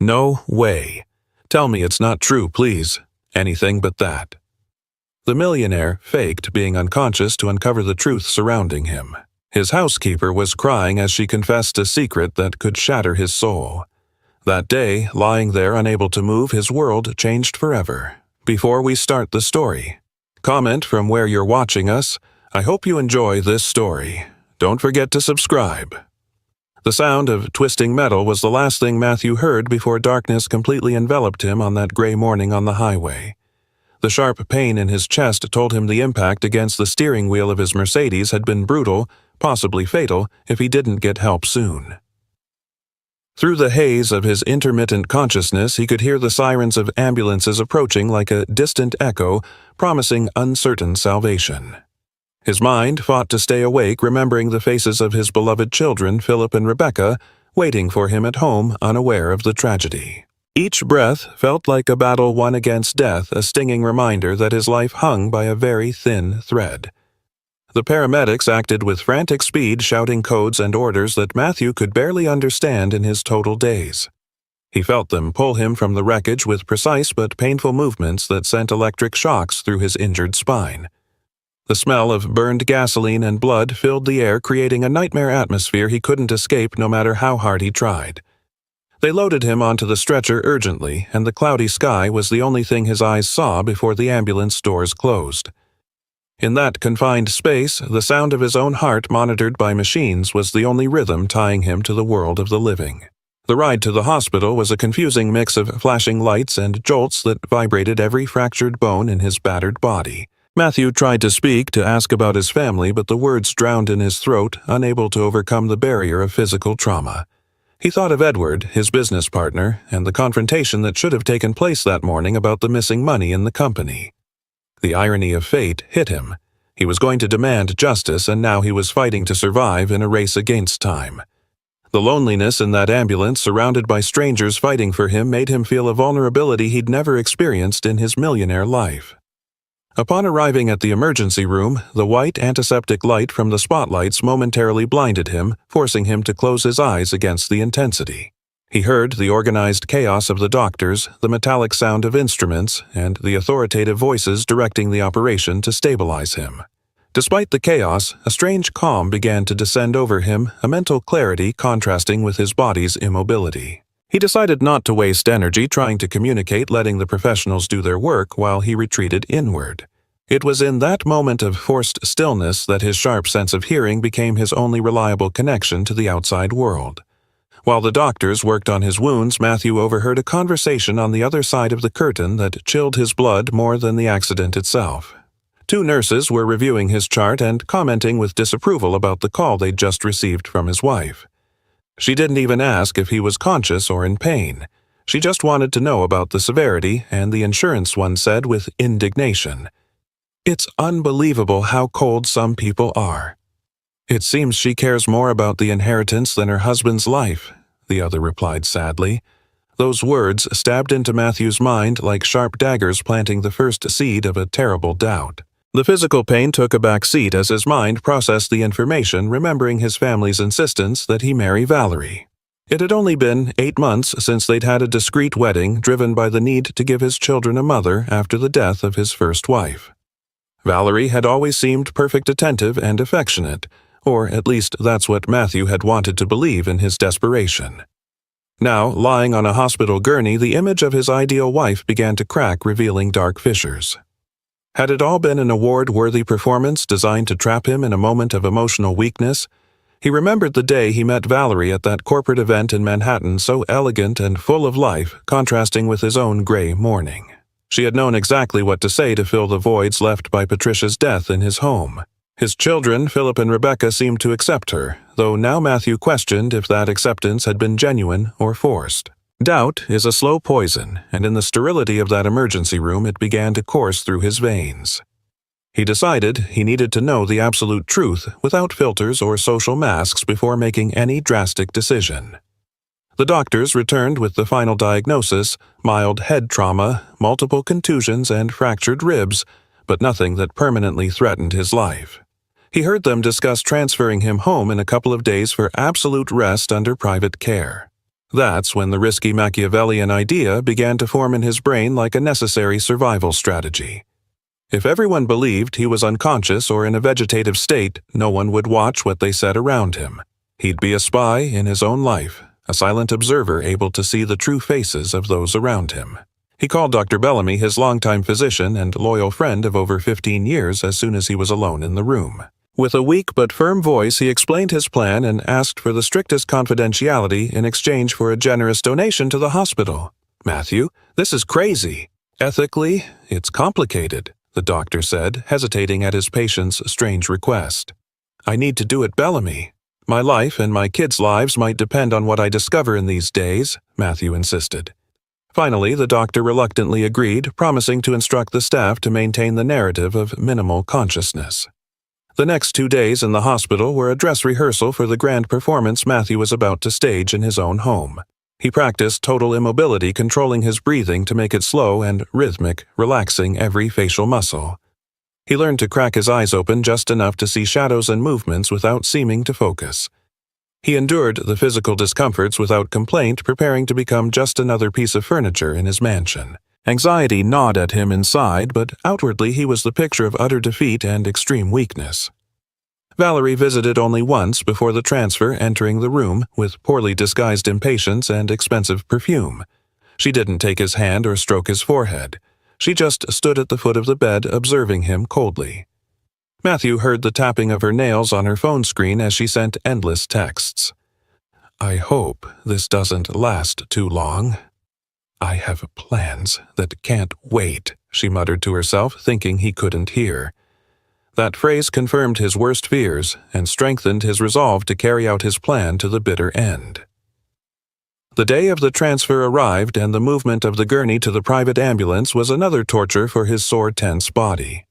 No way. Tell me it's not true, please. Anything but that. The millionaire faked being unconscious to uncover the truth surrounding him. His housekeeper was crying as she confessed a secret that could shatter his soul. That day, lying there unable to move, his world changed forever. Before we start the story, comment from where you're watching us. I hope you enjoy this story. Don't forget to subscribe. The sound of twisting metal was the last thing Matthew heard before darkness completely enveloped him on that gray morning on the highway. The sharp pain in his chest told him the impact against the steering wheel of his Mercedes had been brutal, possibly fatal, if he didn't get help soon. Through the haze of his intermittent consciousness, he could hear the sirens of ambulances approaching like a distant echo, promising uncertain salvation. His mind fought to stay awake, remembering the faces of his beloved children, Philip and Rebecca, waiting for him at home, unaware of the tragedy. Each breath felt like a battle won against death, a stinging reminder that his life hung by a very thin thread. The paramedics acted with frantic speed, shouting codes and orders that Matthew could barely understand in his total daze. He felt them pull him from the wreckage with precise but painful movements that sent electric shocks through his injured spine. The smell of burned gasoline and blood filled the air, creating a nightmare atmosphere he couldn't escape no matter how hard he tried. They loaded him onto the stretcher urgently, and the cloudy sky was the only thing his eyes saw before the ambulance doors closed. In that confined space, the sound of his own heart monitored by machines was the only rhythm tying him to the world of the living. The ride to the hospital was a confusing mix of flashing lights and jolts that vibrated every fractured bone in his battered body. Matthew tried to speak, to ask about his family, but the words drowned in his throat, unable to overcome the barrier of physical trauma. He thought of Edward, his business partner, and the confrontation that should have taken place that morning about the missing money in the company. The irony of fate hit him. He was going to demand justice, and now he was fighting to survive in a race against time. The loneliness in that ambulance, surrounded by strangers fighting for him, made him feel a vulnerability he'd never experienced in his millionaire life. Upon arriving at the emergency room, the white antiseptic light from the spotlights momentarily blinded him, forcing him to close his eyes against the intensity. He heard the organized chaos of the doctors, the metallic sound of instruments, and the authoritative voices directing the operation to stabilize him. Despite the chaos, a strange calm began to descend over him, a mental clarity contrasting with his body's immobility. He decided not to waste energy trying to communicate, letting the professionals do their work while he retreated inward. It was in that moment of forced stillness that his sharp sense of hearing became his only reliable connection to the outside world. While the doctors worked on his wounds, Matthew overheard a conversation on the other side of the curtain that chilled his blood more than the accident itself. Two nurses were reviewing his chart and commenting with disapproval about the call they'd just received from his wife. She didn't even ask if he was conscious or in pain. She just wanted to know about the severity, and the insurance one said with indignation, "It's unbelievable how cold some people are." "It seems she cares more about the inheritance than her husband's life," the other replied sadly. Those words stabbed into Matthew's mind like sharp daggers, planting the first seed of a terrible doubt. The physical pain took a back seat as his mind processed the information, remembering his family's insistence that he marry Valerie. It had only been 8 months since they'd had a discreet wedding, driven by the need to give his children a mother after the death of his first wife. Valerie had always seemed perfect, attentive, and affectionate, or at least that's what Matthew had wanted to believe in his desperation. Now, lying on a hospital gurney, the image of his ideal wife began to crack, revealing dark fissures. Had it all been an award-worthy performance designed to trap him in a moment of emotional weakness? He remembered the day he met Valerie at that corporate event in Manhattan, so elegant and full of life, contrasting with his own gray mourning. She had known exactly what to say to fill the voids left by Patricia's death in his home. His children, Philip and Rebecca, seemed to accept her, though now Matthew questioned if that acceptance had been genuine or forced. Doubt is a slow poison, and in the sterility of that emergency room it began to course through his veins. He decided he needed to know the absolute truth without filters or social masks before making any drastic decision. The doctors returned with the final diagnosis: mild head trauma, multiple contusions, and fractured ribs, but nothing that permanently threatened his life. He heard them discuss transferring him home in a couple of days for absolute rest under private care. That's when the risky Machiavellian idea began to form in his brain like a necessary survival strategy. If everyone believed he was unconscious or in a vegetative state, no one would watch what they said around him. He'd be a spy in his own life, a silent observer able to see the true faces of those around him. He called Dr. Bellamy his longtime physician and loyal friend of over 15 years as soon as he was alone in the room. With a weak but firm voice, he explained his plan and asked for the strictest confidentiality in exchange for a generous donation to the hospital. "Matthew, this is crazy." "Ethically, it's complicated," the doctor said, hesitating at his patient's strange request. "I need to do it, Bellamy. My life and my kids' lives might depend on what I discover in these days," Matthew insisted. Finally, the doctor reluctantly agreed, promising to instruct the staff to maintain the narrative of minimal consciousness. The next 2 days in the hospital were a dress rehearsal for the grand performance Matthew was about to stage in his own home. He practiced total immobility, controlling his breathing to make it slow and rhythmic, relaxing every facial muscle. He learned to crack his eyes open just enough to see shadows and movements without seeming to focus. He endured the physical discomforts without complaint, preparing to become just another piece of furniture in his mansion. Anxiety gnawed at him inside, but outwardly he was the picture of utter defeat and extreme weakness. Valerie visited only once before the transfer, entering the room with poorly disguised impatience and expensive perfume. She didn't take his hand or stroke his forehead. She just stood at the foot of the bed, observing him coldly. Matthew heard the tapping of her nails on her phone screen as she sent endless texts. "I hope this doesn't last too long. I have plans that can't wait," she muttered to herself, thinking he couldn't hear. That phrase confirmed his worst fears and strengthened his resolve to carry out his plan to the bitter end. The day of the transfer arrived, and the movement of the gurney to the private ambulance was another torture for his sore, tense body.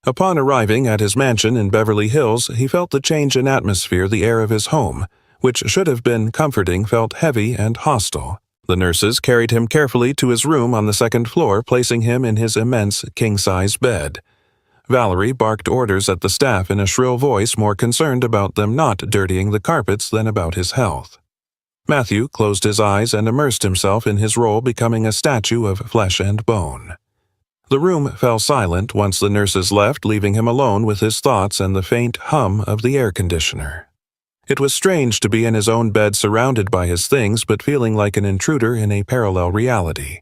Upon arriving at his mansion in Beverly Hills, he felt the change in atmosphere. The air of his home, which should have been comforting, felt heavy and hostile. The nurses carried him carefully to his room on the second floor, placing him in his immense king-size bed. Valerie barked orders at the staff in a shrill voice, more concerned about them not dirtying the carpets than about his health. Matthew closed his eyes and immersed himself in his role, becoming a statue of flesh and bone. The room fell silent once the nurses left, leaving him alone with his thoughts and the faint hum of the air conditioner. It was strange to be in his own bed surrounded by his things, but feeling like an intruder in a parallel reality.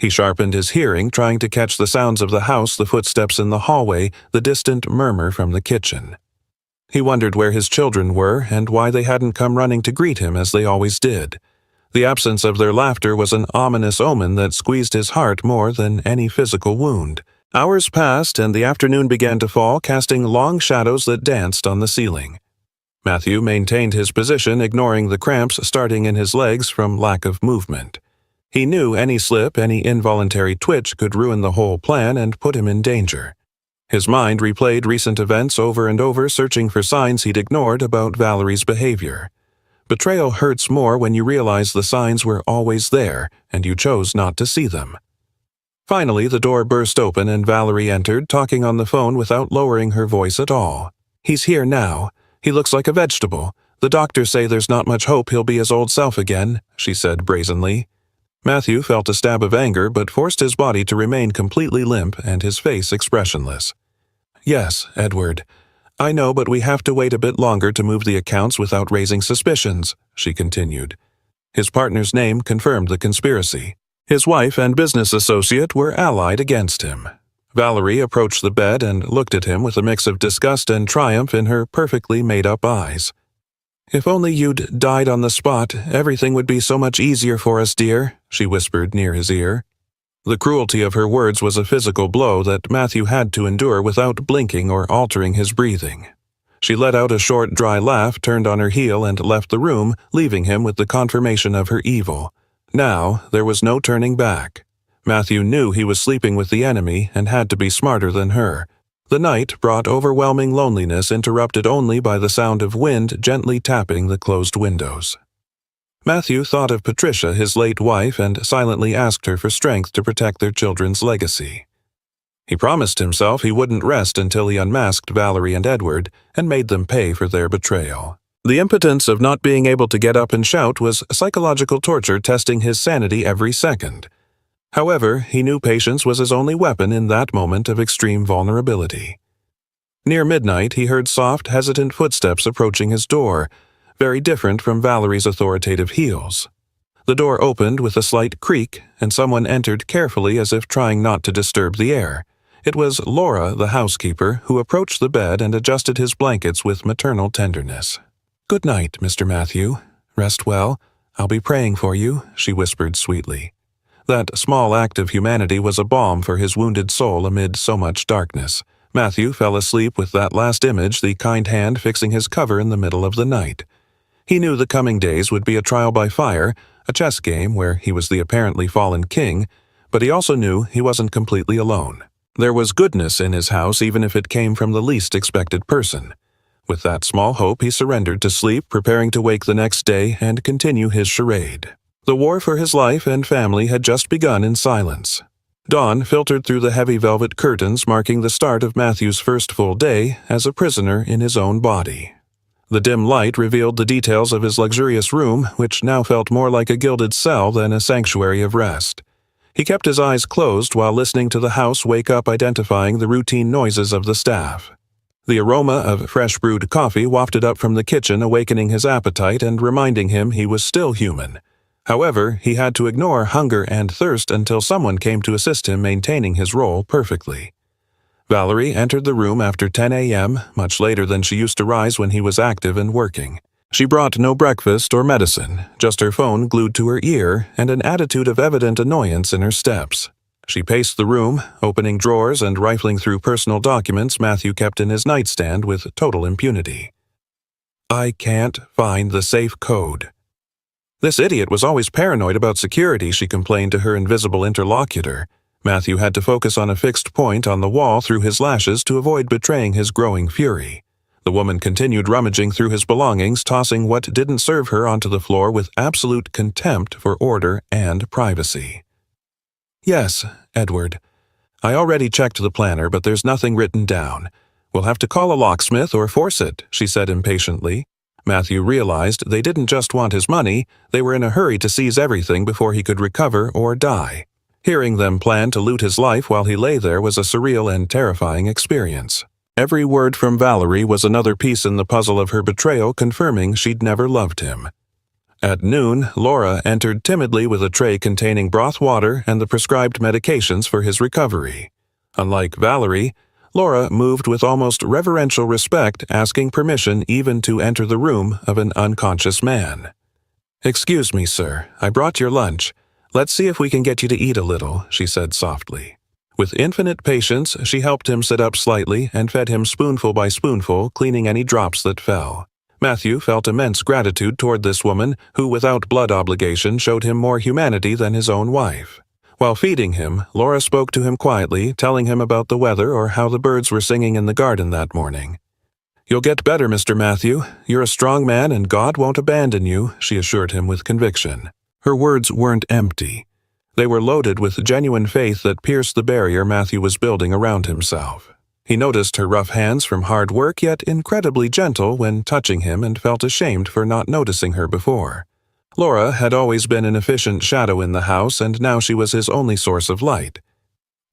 He sharpened his hearing, trying to catch the sounds of the house, the footsteps in the hallway, the distant murmur from the kitchen. He wondered where his children were and why they hadn't come running to greet him as they always did. The absence of their laughter was an ominous omen that squeezed his heart more than any physical wound. Hours passed, and the afternoon began to fall, casting long shadows that danced on the ceiling. Matthew maintained his position, ignoring the cramps starting in his legs from lack of movement. He knew any slip, any involuntary twitch could ruin the whole plan and put him in danger. His mind replayed recent events over and over, searching for signs he'd ignored about Valerie's behavior. Betrayal hurts more when you realize the signs were always there, and you chose not to see them. Finally, the door burst open and Valerie entered, talking on the phone without lowering her voice at all. "He's here now. He looks like a vegetable. The doctors say there's not much hope he'll be his old self again," she said brazenly. Matthew felt a stab of anger, but forced his body to remain completely limp and his face expressionless. "Yes, Edward. I know, but we have to wait a bit longer to move the accounts without raising suspicions," she continued. His partner's name confirmed the conspiracy. His wife and business associate were allied against him. Valerie approached the bed and looked at him with a mix of disgust and triumph in her perfectly made-up eyes. "If only you'd died on the spot, everything would be so much easier for us, dear," she whispered near his ear. The cruelty of her words was a physical blow that Matthew had to endure without blinking or altering his breathing. She let out a short, dry laugh, turned on her heel, and left the room, leaving him with the confirmation of her evil. Now, there was no turning back. Matthew knew he was sleeping with the enemy and had to be smarter than her. The night brought overwhelming loneliness, interrupted only by the sound of wind gently tapping the closed windows. Matthew thought of Patricia, his late wife, and silently asked her for strength to protect their children's legacy. He promised himself he wouldn't rest until he unmasked Valerie and Edward and made them pay for their betrayal. The impotence of not being able to get up and shout was psychological torture, testing his sanity every second. However, he knew patience was his only weapon in that moment of extreme vulnerability. Near midnight, he heard soft, hesitant footsteps approaching his door, very different from Valerie's authoritative heels. The door opened with a slight creak, and someone entered carefully as if trying not to disturb the air. It was Laura, the housekeeper, who approached the bed and adjusted his blankets with maternal tenderness. "Good night, Mr. Matthew. Rest well. I'll be praying for you," she whispered sweetly. That small act of humanity was a balm for his wounded soul amid so much darkness. Matthew fell asleep with that last image, the kind hand fixing his cover in the middle of the night. He knew the coming days would be a trial by fire, a chess game where he was the apparently fallen king, but he also knew he wasn't completely alone. There was goodness in his house even if it came from the least expected person. With that small hope, he surrendered to sleep, preparing to wake the next day and continue his charade. The war for his life and family had just begun in silence. Dawn filtered through the heavy velvet curtains, marking the start of Matthew's first full day as a prisoner in his own body. The dim light revealed the details of his luxurious room, which now felt more like a gilded cell than a sanctuary of rest. He kept his eyes closed while listening to the house wake up, identifying the routine noises of the staff. The aroma of fresh brewed coffee wafted up from the kitchen, awakening his appetite and reminding him he was still human. However, he had to ignore hunger and thirst until someone came to assist him maintaining his role perfectly. Valerie entered the room after 10 a.m., much later than she used to rise when he was active and working. She brought no breakfast or medicine, just her phone glued to her ear and an attitude of evident annoyance in her steps. She paced the room, opening drawers and rifling through personal documents Matthew kept in his nightstand with total impunity. "I can't find the safe code." "This idiot was always paranoid about security," she complained to her invisible interlocutor. Matthew had to focus on a fixed point on the wall through his lashes to avoid betraying his growing fury. The woman continued rummaging through his belongings, tossing what didn't serve her onto the floor with absolute contempt for order and privacy. "Yes, Edward. I already checked the planner, but there's nothing written down. We'll have to call a locksmith or force it," she said impatiently. Matthew realized they didn't just want his money, they were in a hurry to seize everything before he could recover or die. Hearing them plan to loot his life while he lay there was a surreal and terrifying experience. Every word from Valerie was another piece in the puzzle of her betrayal, confirming she'd never loved him. At noon, Laura entered timidly with a tray containing broth water and the prescribed medications for his recovery. Unlike Valerie, Laura moved with almost reverential respect, asking permission even to enter the room of an unconscious man. "Excuse me, sir. I brought your lunch. Let's see if we can get you to eat a little," she said softly. With infinite patience, she helped him sit up slightly and fed him spoonful by spoonful, cleaning any drops that fell. Matthew felt immense gratitude toward this woman who, without blood obligation, showed him more humanity than his own wife. While feeding him, Laura spoke to him quietly, telling him about the weather or how the birds were singing in the garden that morning. "You'll get better, Mr. Matthew. You're a strong man and God won't abandon you," she assured him with conviction. Her words weren't empty. They were loaded with genuine faith that pierced the barrier Matthew was building around himself. He noticed her rough hands from hard work, yet incredibly gentle when touching him, and felt ashamed for not noticing her before. Laura had always been an efficient shadow in the house, and now she was his only source of light.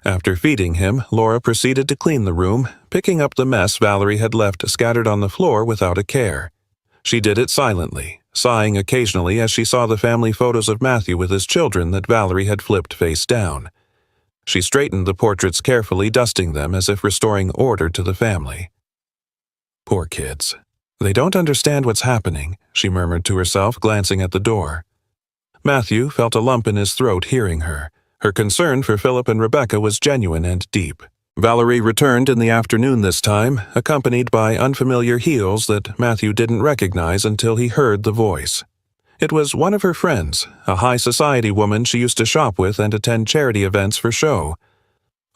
After feeding him, Laura proceeded to clean the room, picking up the mess Valerie had left scattered on the floor without a care. She did it silently, sighing occasionally as she saw the family photos of Matthew with his children that Valerie had flipped face down. She straightened the portraits carefully, dusting them as if restoring order to the family. "Poor kids. They don't understand what's happening," she murmured to herself, glancing at the door. Matthew felt a lump in his throat hearing her. Her concern for Philip and Rebecca was genuine and deep. Valerie returned in the afternoon this time, accompanied by unfamiliar heels that Matthew didn't recognize until he heard the voice. It was one of her friends, a high society woman she used to shop with and attend charity events for show.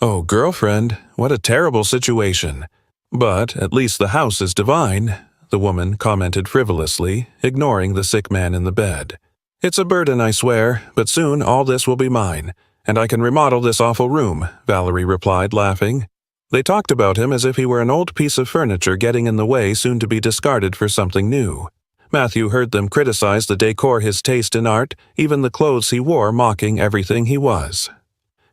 "Oh, girlfriend, what a terrible situation. But at least the house is divine," the woman commented frivolously, ignoring the sick man in the bed. "It's a burden, I swear, but soon all this will be mine, and I can remodel this awful room," Valerie replied, laughing. They talked about him as if he were an old piece of furniture getting in the way, soon to be discarded for something new. Matthew heard them criticize the decor, his taste in art, even the clothes he wore, mocking everything he was.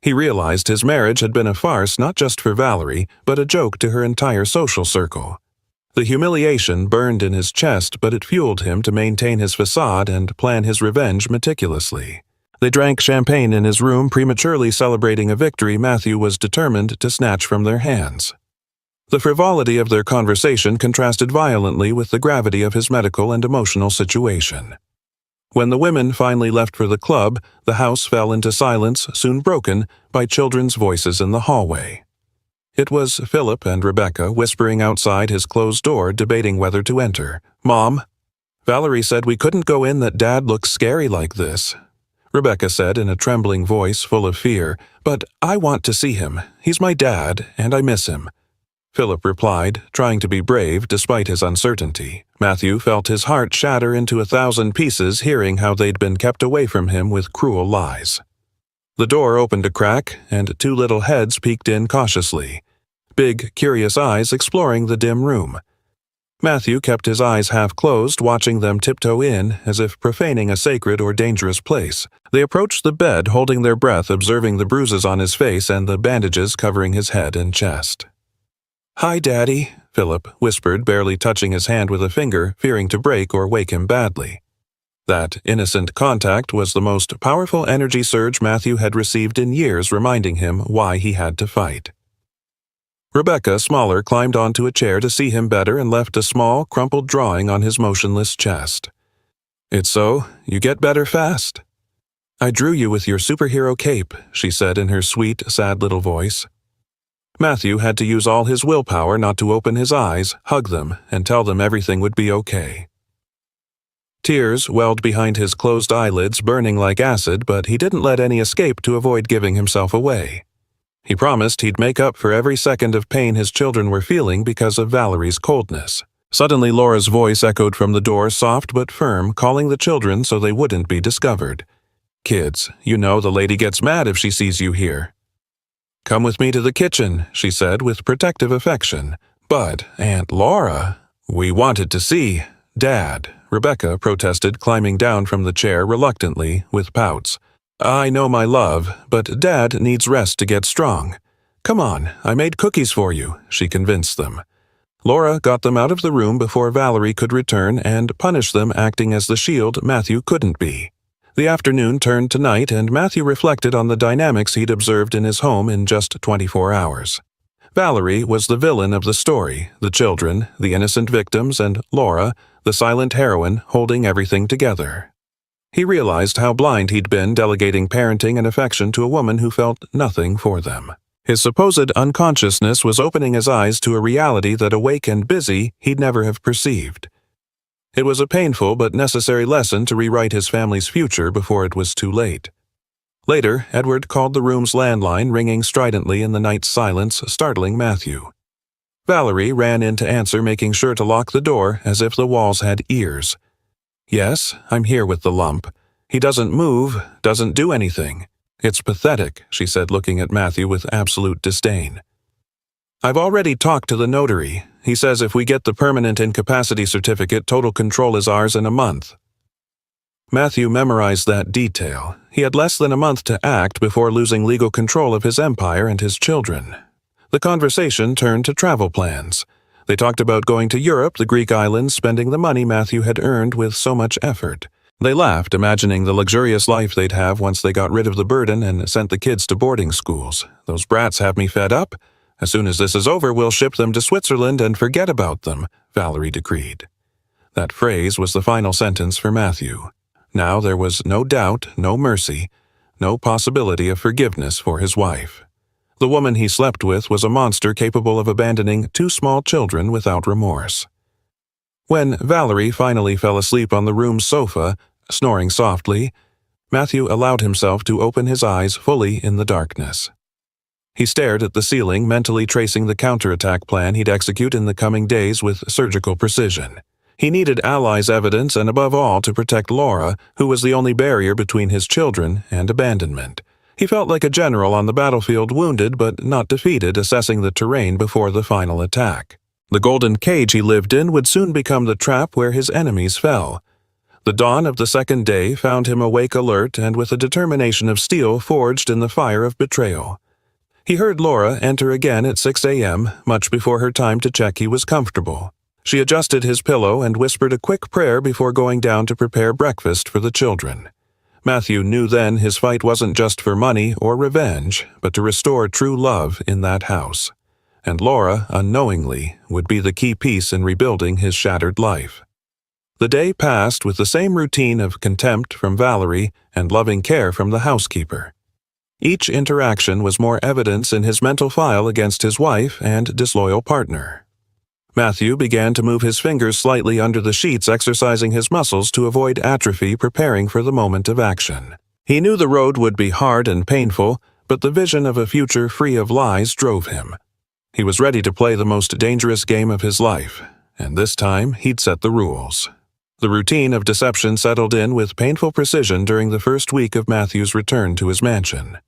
He realized his marriage had been a farce not just for Valerie, but a joke to her entire social circle. The humiliation burned in his chest, but it fueled him to maintain his facade and plan his revenge meticulously. They drank champagne in his room, prematurely celebrating a victory Matthew was determined to snatch from their hands. The frivolity of their conversation contrasted violently with the gravity of his medical and emotional situation. When the women finally left for the club, the house fell into silence, soon broken by children's voices in the hallway. It was Philip and Rebecca whispering outside his closed door, debating whether to enter. "Mom, Valerie said we couldn't go in, that Dad looks scary like this," Rebecca said in a trembling voice full of fear. "But I want to see him. He's my dad, and I miss him," Philip replied, trying to be brave despite his uncertainty. Matthew felt his heart shatter into 1,000 pieces hearing how they'd been kept away from him with cruel lies. The door opened a crack, and 2 little heads peeked in cautiously, big, curious eyes exploring the dim room. Matthew kept his eyes half closed, watching them tiptoe in, as if profaning a sacred or dangerous place. They approached the bed, holding their breath, observing the bruises on his face and the bandages covering his head and chest. "Hi, Daddy," Philip whispered, barely touching his hand with a finger, fearing to break or wake him badly. That innocent contact was the most powerful energy surge Matthew had received in years, reminding him why he had to fight. Rebecca, smaller, climbed onto a chair to see him better and left a small, crumpled drawing on his motionless chest. "It's so, you get better fast." "I drew you with your superhero cape," she said in her sweet, sad little voice. Matthew had to use all his willpower not to open his eyes, hug them, and tell them everything would be okay. Tears welled behind his closed eyelids, burning like acid, but he didn't let any escape to avoid giving himself away. He promised he'd make up for every second of pain his children were feeling because of Valerie's coldness. Suddenly Laura's voice echoed from the door, soft but firm, calling the children so they wouldn't be discovered. "Kids, you know the lady gets mad if she sees you here." "Come with me to the kitchen," she said with protective affection. "But, Aunt Laura, we wanted to see Dad," Rebecca protested, climbing down from the chair reluctantly, with pouts. "I know, my love, but Dad needs rest to get strong. Come on, I made cookies for you," she convinced them. Laura got them out of the room before Valerie could return and punished them, acting as the shield Matthew couldn't be. The afternoon turned to night, and Matthew reflected on the dynamics he'd observed in his home in just 24 hours. Valerie was the villain of the story, the children, the innocent victims, and Laura, the silent heroine, holding everything together. He realized how blind he'd been, delegating parenting and affection to a woman who felt nothing for them. His supposed unconsciousness was opening his eyes to a reality that, awake and busy, he'd never have perceived. It was a painful but necessary lesson to rewrite his family's future before it was too late. Later, Edward called the room's landline, ringing stridently in the night's silence, startling Matthew. Valerie ran in to answer, making sure to lock the door as if the walls had ears. "Yes, I'm here with the lump. He doesn't move, doesn't do anything. It's pathetic," she said, looking at Matthew with absolute disdain. "I've already talked to the notary. He says if we get the permanent incapacity certificate, total control is ours in a month." Matthew memorized that detail. He had less than a month to act before losing legal control of his empire and his children. The conversation turned to travel plans. They talked about going to Europe, the Greek islands, spending the money Matthew had earned with so much effort. They laughed, imagining the luxurious life they'd have once they got rid of the burden and sent the kids to boarding schools. "Those brats have me fed up. As soon as this is over, we'll ship them to Switzerland and forget about them," Valerie decreed. That phrase was the final sentence for Matthew. Now there was no doubt, no mercy, no possibility of forgiveness for his wife. The woman he slept with was a monster capable of abandoning 2 small children without remorse. When Valerie finally fell asleep on the room's sofa, snoring softly, Matthew allowed himself to open his eyes fully in the darkness. He stared at the ceiling, mentally tracing the counterattack plan he'd execute in the coming days with surgical precision. He needed allies' evidence and, above all, to protect Laura, who was the only barrier between his children and abandonment. He felt like a general on the battlefield, wounded but not defeated, assessing the terrain before the final attack. The golden cage he lived in would soon become the trap where his enemies fell. The dawn of the second day found him awake, alert, and with a determination of steel forged in the fire of betrayal. He heard Laura enter again at 6 a.m., much before her time to check he was comfortable. She adjusted his pillow and whispered a quick prayer before going down to prepare breakfast for the children. Matthew knew then his fight wasn't just for money or revenge, but to restore true love in that house. And Laura, unknowingly, would be the key piece in rebuilding his shattered life. The day passed with the same routine of contempt from Valerie and loving care from the housekeeper. Each interaction was more evidence in his mental file against his wife and disloyal partner. Matthew began to move his fingers slightly under the sheets, exercising his muscles to avoid atrophy, preparing for the moment of action. He knew the road would be hard and painful, but the vision of a future free of lies drove him. He was ready to play the most dangerous game of his life, and this time he'd set the rules. The routine of deception settled in with painful precision during the first week of Matthew's return to his mansion.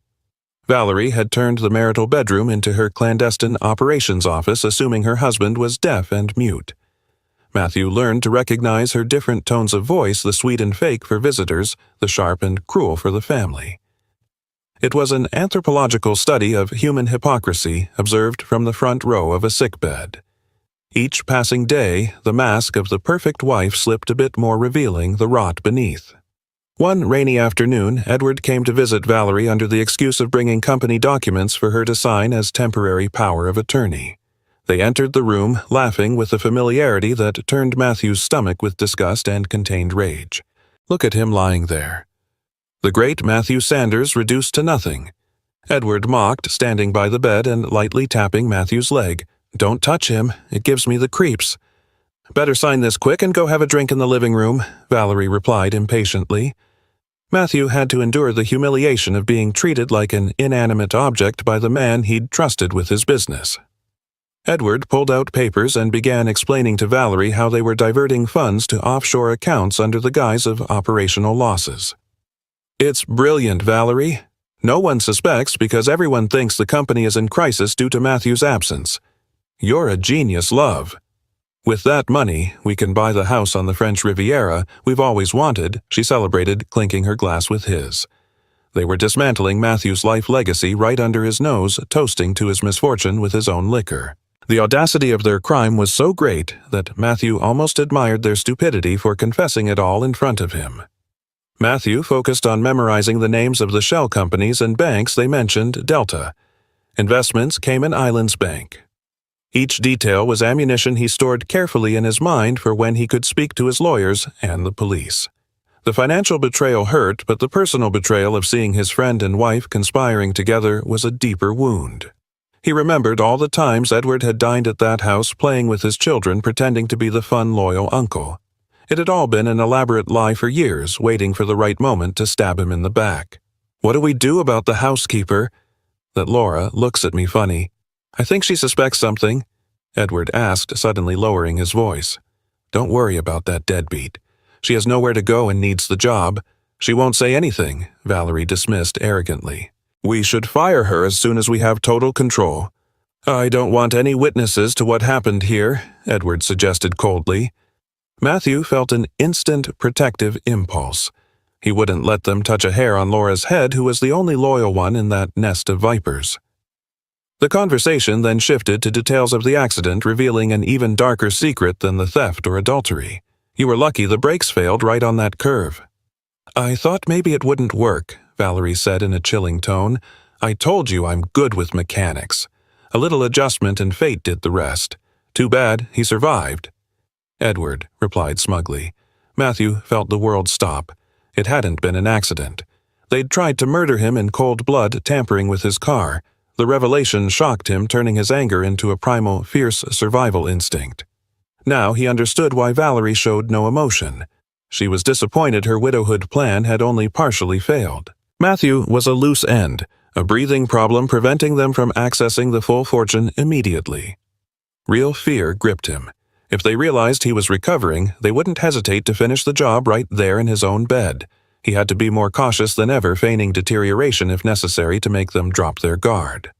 Valerie had turned the marital bedroom into her clandestine operations office, assuming her husband was deaf and mute. Matthew learned to recognize her different tones of voice, the sweet and fake for visitors, the sharp and cruel for the family. It was an anthropological study of human hypocrisy observed from the front row of a sickbed. Each passing day, the mask of the perfect wife slipped a bit more, revealing the rot beneath. One rainy afternoon, Edward came to visit Valerie under the excuse of bringing company documents for her to sign as temporary power of attorney. They entered the room, laughing with a familiarity that turned Matthew's stomach with disgust and contained rage. Look at him lying there. The great Matthew Sanders reduced to nothing. Edward mocked, standing by the bed and lightly tapping Matthew's leg. "Don't touch him. It gives me the creeps." "Better sign this quick and go have a drink in the living room," Valerie replied impatiently. Matthew had to endure the humiliation of being treated like an inanimate object by the man he'd trusted with his business. Edward pulled out papers and began explaining to Valerie how they were diverting funds to offshore accounts under the guise of operational losses. "It's brilliant, Valerie. No one suspects because everyone thinks the company is in crisis due to Matthew's absence. You're a genius, love. With that money, we can buy the house on the French Riviera we've always wanted," she celebrated, clinking her glass with his. They were dismantling Matthew's life legacy right under his nose, toasting to his misfortune with his own liquor. The audacity of their crime was so great that Matthew almost admired their stupidity for confessing it all in front of him. Matthew focused on memorizing the names of the shell companies and banks they mentioned: Delta, Investments, Cayman Islands Bank. Each detail was ammunition he stored carefully in his mind for when he could speak to his lawyers and the police. The financial betrayal hurt, but the personal betrayal of seeing his friend and wife conspiring together was a deeper wound. He remembered all the times Edward had dined at that house, playing with his children, pretending to be the fun, loyal uncle. It had all been an elaborate lie for years, waiting for the right moment to stab him in the back. "What do we do about the housekeeper?" "That Laura looks at me funny. I think she suspects something," Edward asked, suddenly lowering his voice. "Don't worry about that deadbeat. She has nowhere to go and needs the job. She won't say anything," Valerie dismissed arrogantly. "We should fire her as soon as we have total control." "I don't want any witnesses to what happened here," Edward suggested coldly. Matthew felt an instant protective impulse. He wouldn't let them touch a hair on Laura's head, who was the only loyal one in that nest of vipers. The conversation then shifted to details of the accident, revealing an even darker secret than the theft or adultery. "You were lucky the brakes failed right on that curve." "I thought maybe it wouldn't work," Valerie said in a chilling tone. "I told you I'm good with mechanics. A little adjustment and fate did the rest. Too bad he survived." Edward replied smugly. Matthew felt the world stop. It hadn't been an accident. They'd tried to murder him in cold blood, tampering with his car. The revelation shocked him, turning his anger into a primal, fierce survival instinct. Now he understood why Valerie showed no emotion. She was disappointed her widowhood plan had only partially failed. Matthew was a loose end, a breathing problem preventing them from accessing the full fortune immediately. Real fear gripped him. If they realized he was recovering, they wouldn't hesitate to finish the job right there in his own bed. He had to be more cautious than ever, feigning deterioration if necessary to make them drop their guard.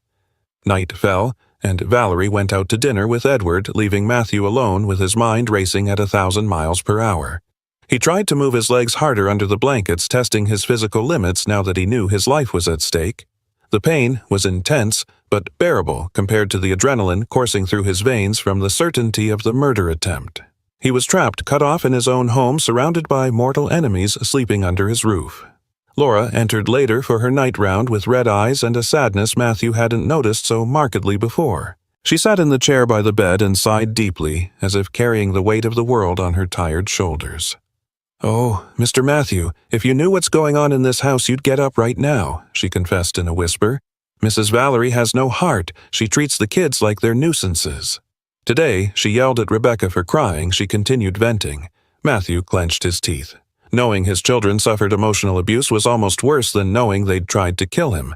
Night fell, and Valerie went out to dinner with Edward, leaving Matthew alone with his mind racing at 1,000 miles per hour. He tried to move his legs harder under the blankets, testing his physical limits now that he knew his life was at stake. The pain was intense, but bearable compared to the adrenaline coursing through his veins from the certainty of the murder attempt. He was trapped, cut off in his own home, surrounded by mortal enemies sleeping under his roof. Laura entered later for her night round with red eyes and a sadness Matthew hadn't noticed so markedly before. She sat in the chair by the bed and sighed deeply, as if carrying the weight of the world on her tired shoulders. "Oh, Mr. Matthew, if you knew what's going on in this house, you'd get up right now," she confessed in a whisper. "Mrs. Valerie has no heart. She treats the kids like they're nuisances." Today, she yelled at Rebecca for crying. She continued venting. Matthew clenched his teeth. Knowing his children suffered emotional abuse was almost worse than knowing they'd tried to kill him.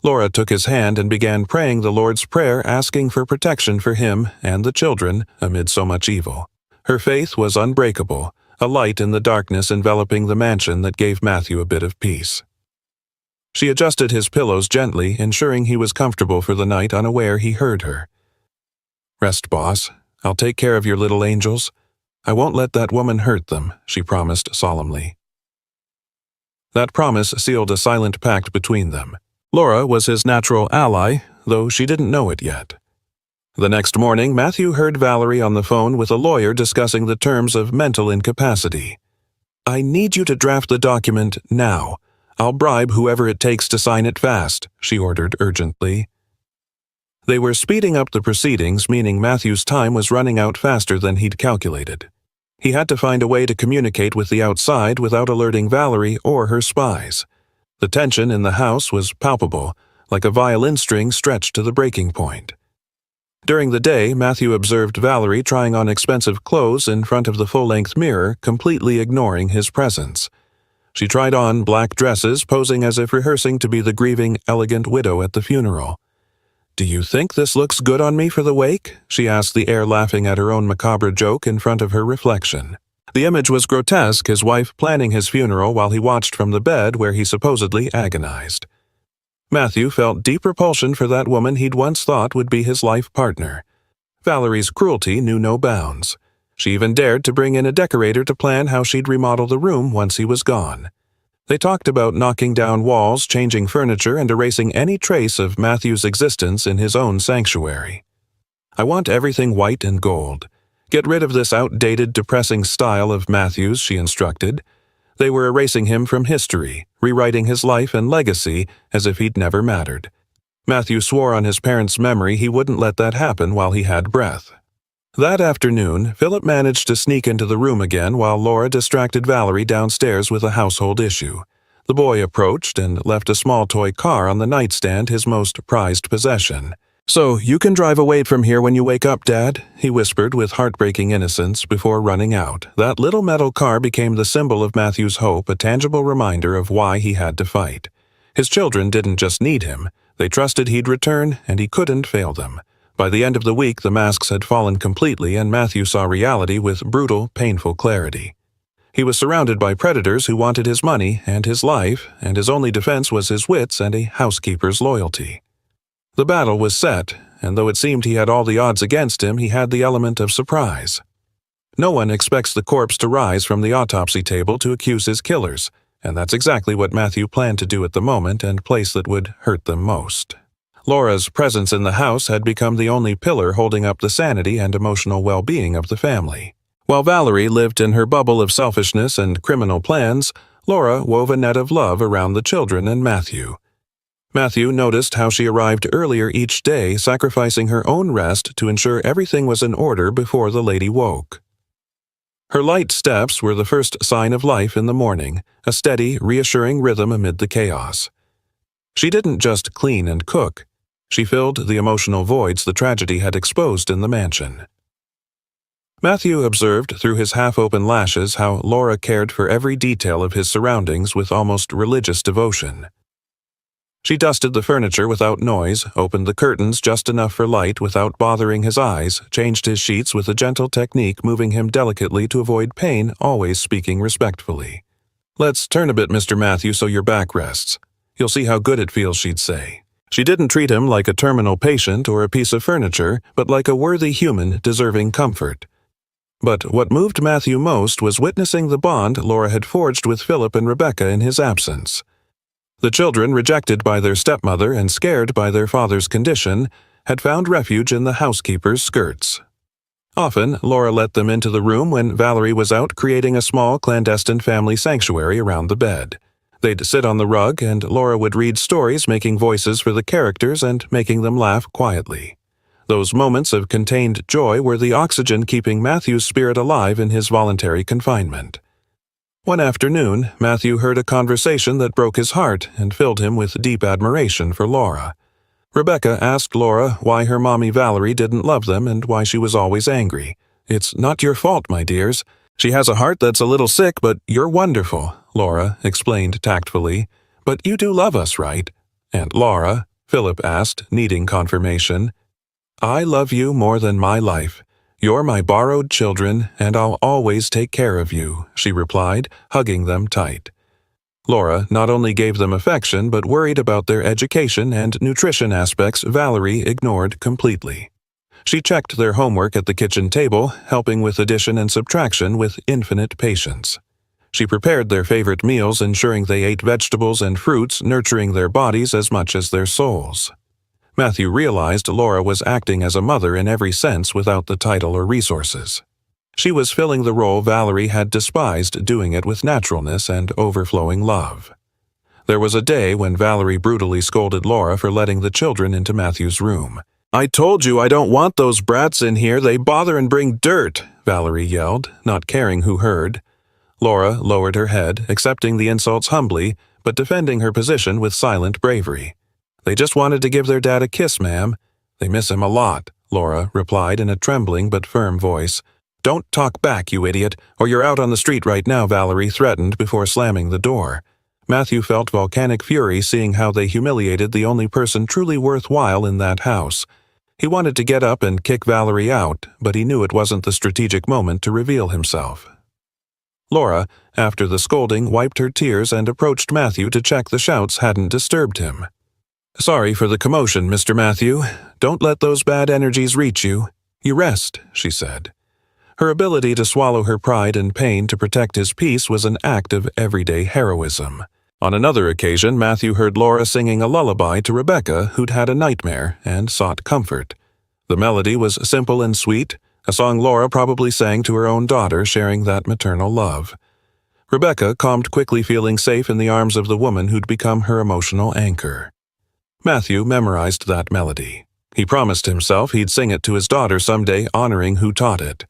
Laura took his hand and began praying the Lord's Prayer, asking for protection for him and the children amid so much evil. Her faith was unbreakable, a light in the darkness enveloping the mansion that gave Matthew a bit of peace. She adjusted his pillows gently, ensuring he was comfortable for the night, unaware he heard her. "Rest, boss. I'll take care of your little angels. I won't let that woman hurt them," she promised solemnly. That promise sealed a silent pact between them. Laura was his natural ally, though she didn't know it yet. The next morning, Matthew heard Valerie on the phone with a lawyer discussing the terms of mental incapacity. "I need you to draft the document now. I'll bribe whoever it takes to sign it fast," she ordered urgently. They were speeding up the proceedings, meaning Matthew's time was running out faster than he'd calculated. He had to find a way to communicate with the outside without alerting Valerie or her spies. The tension in the house was palpable, like a violin string stretched to the breaking point. During the day, Matthew observed Valerie trying on expensive clothes in front of the full-length mirror, completely ignoring his presence. She tried on black dresses, posing as if rehearsing to be the grieving, elegant widow at the funeral. "Do you think this looks good on me for the wake?" she asked the heir, laughing at her own macabre joke in front of her reflection. The image was grotesque, his wife planning his funeral while he watched from the bed where he supposedly agonized. Matthew felt deep repulsion for that woman he'd once thought would be his life partner. Valerie's cruelty knew no bounds. She even dared to bring in a decorator to plan how she'd remodel the room once he was gone. They talked about knocking down walls, changing furniture, and erasing any trace of Matthew's existence in his own sanctuary. "I want everything white and gold. Get rid of this outdated, depressing style of Matthew's," she instructed. They were erasing him from history, rewriting his life and legacy as if he'd never mattered. Matthew swore on his parents' memory he wouldn't let that happen while he had breath. That afternoon, Philip managed to sneak into the room again while Laura distracted Valerie downstairs with a household issue. The boy approached and left a small toy car on the nightstand, his most prized possession. "So you can drive away from here when you wake up, Dad," he whispered with heartbreaking innocence before running out. That little metal car became the symbol of Matthew's hope, a tangible reminder of why he had to fight. His children didn't just need him. They trusted he'd return, and he couldn't fail them. By the end of the week, the masks had fallen completely, and Matthew saw reality with brutal, painful clarity. He was surrounded by predators who wanted his money and his life, and his only defense was his wits and a housekeeper's loyalty. The battle was set, and though it seemed he had all the odds against him, he had the element of surprise. No one expects the corpse to rise from the autopsy table to accuse his killers, and that's exactly what Matthew planned to do at the moment and place that would hurt them most. Laura's presence in the house had become the only pillar holding up the sanity and emotional well-being of the family. While Valerie lived in her bubble of selfishness and criminal plans, Laura wove a net of love around the children and Matthew. Matthew noticed how she arrived earlier each day, sacrificing her own rest to ensure everything was in order before the lady woke. Her light steps were the first sign of life in the morning, a steady, reassuring rhythm amid the chaos. She didn't just clean and cook. She filled the emotional voids the tragedy had exposed in the mansion. Matthew observed through his half-open lashes how Laura cared for every detail of his surroundings with almost religious devotion. She dusted the furniture without noise, opened the curtains just enough for light without bothering his eyes, changed his sheets with a gentle technique, moving him delicately to avoid pain, always speaking respectfully. "Let's turn a bit, Mr. Matthew, so your back rests. You'll see how good it feels," she'd say. She didn't treat him like a terminal patient or a piece of furniture, but like a worthy human deserving comfort. But what moved Matthew most was witnessing the bond Laura had forged with Philip and Rebecca in his absence. The children, rejected by their stepmother and scared by their father's condition, had found refuge in the housekeeper's skirts. Often, Laura let them into the room when Valerie was out creating a small clandestine family sanctuary around the bed. They'd sit on the rug, and Laura would read stories, making voices for the characters and making them laugh quietly. Those moments of contained joy were the oxygen keeping Matthew's spirit alive in his voluntary confinement. One afternoon, Matthew heard a conversation that broke his heart and filled him with deep admiration for Laura. Rebecca asked Laura why her mommy Valerie didn't love them and why she was always angry. "It's not your fault, my dears. She has a heart that's a little sick, but you're wonderful," Laura explained tactfully. "But you do love us, right?" "And Laura?" Philip asked, needing confirmation. "I love you more than my life. You're my borrowed children, and I'll always take care of you," she replied, hugging them tight. Laura not only gave them affection but worried about their education and nutrition aspects Valerie ignored completely. She checked their homework at the kitchen table, helping with addition and subtraction with infinite patience. She prepared their favorite meals, ensuring they ate vegetables and fruits, nurturing their bodies as much as their souls. Matthew realized Laura was acting as a mother in every sense without the title or resources. She was filling the role Valerie had despised, doing it with naturalness and overflowing love. There was a day when Valerie brutally scolded Laura for letting the children into Matthew's room. "I told you I don't want those brats in here, they bother and bring dirt," Valerie yelled, not caring who heard. Laura lowered her head, accepting the insults humbly, but defending her position with silent bravery. "They just wanted to give their dad a kiss, ma'am. They miss him a lot," Laura replied in a trembling but firm voice. "Don't talk back, you idiot, or you're out on the street right now," Valerie threatened before slamming the door. Matthew felt volcanic fury seeing how they humiliated the only person truly worthwhile in that house. He wanted to get up and kick Valerie out, but he knew it wasn't the strategic moment to reveal himself. Laura, after the scolding, wiped her tears and approached Matthew to check the shouts hadn't disturbed him. "Sorry for the commotion, Mr. Matthew. Don't let those bad energies reach you. You rest," she said. Her ability to swallow her pride and pain to protect his peace was an act of everyday heroism. On another occasion, Matthew heard Laura singing a lullaby to Rebecca, who'd had a nightmare, and sought comfort. The melody was simple and sweet, a song Laura probably sang to her own daughter, sharing that maternal love. Rebecca calmed quickly, feeling safe in the arms of the woman who'd become her emotional anchor. Matthew memorized that melody. He promised himself he'd sing it to his daughter someday, honoring who taught it.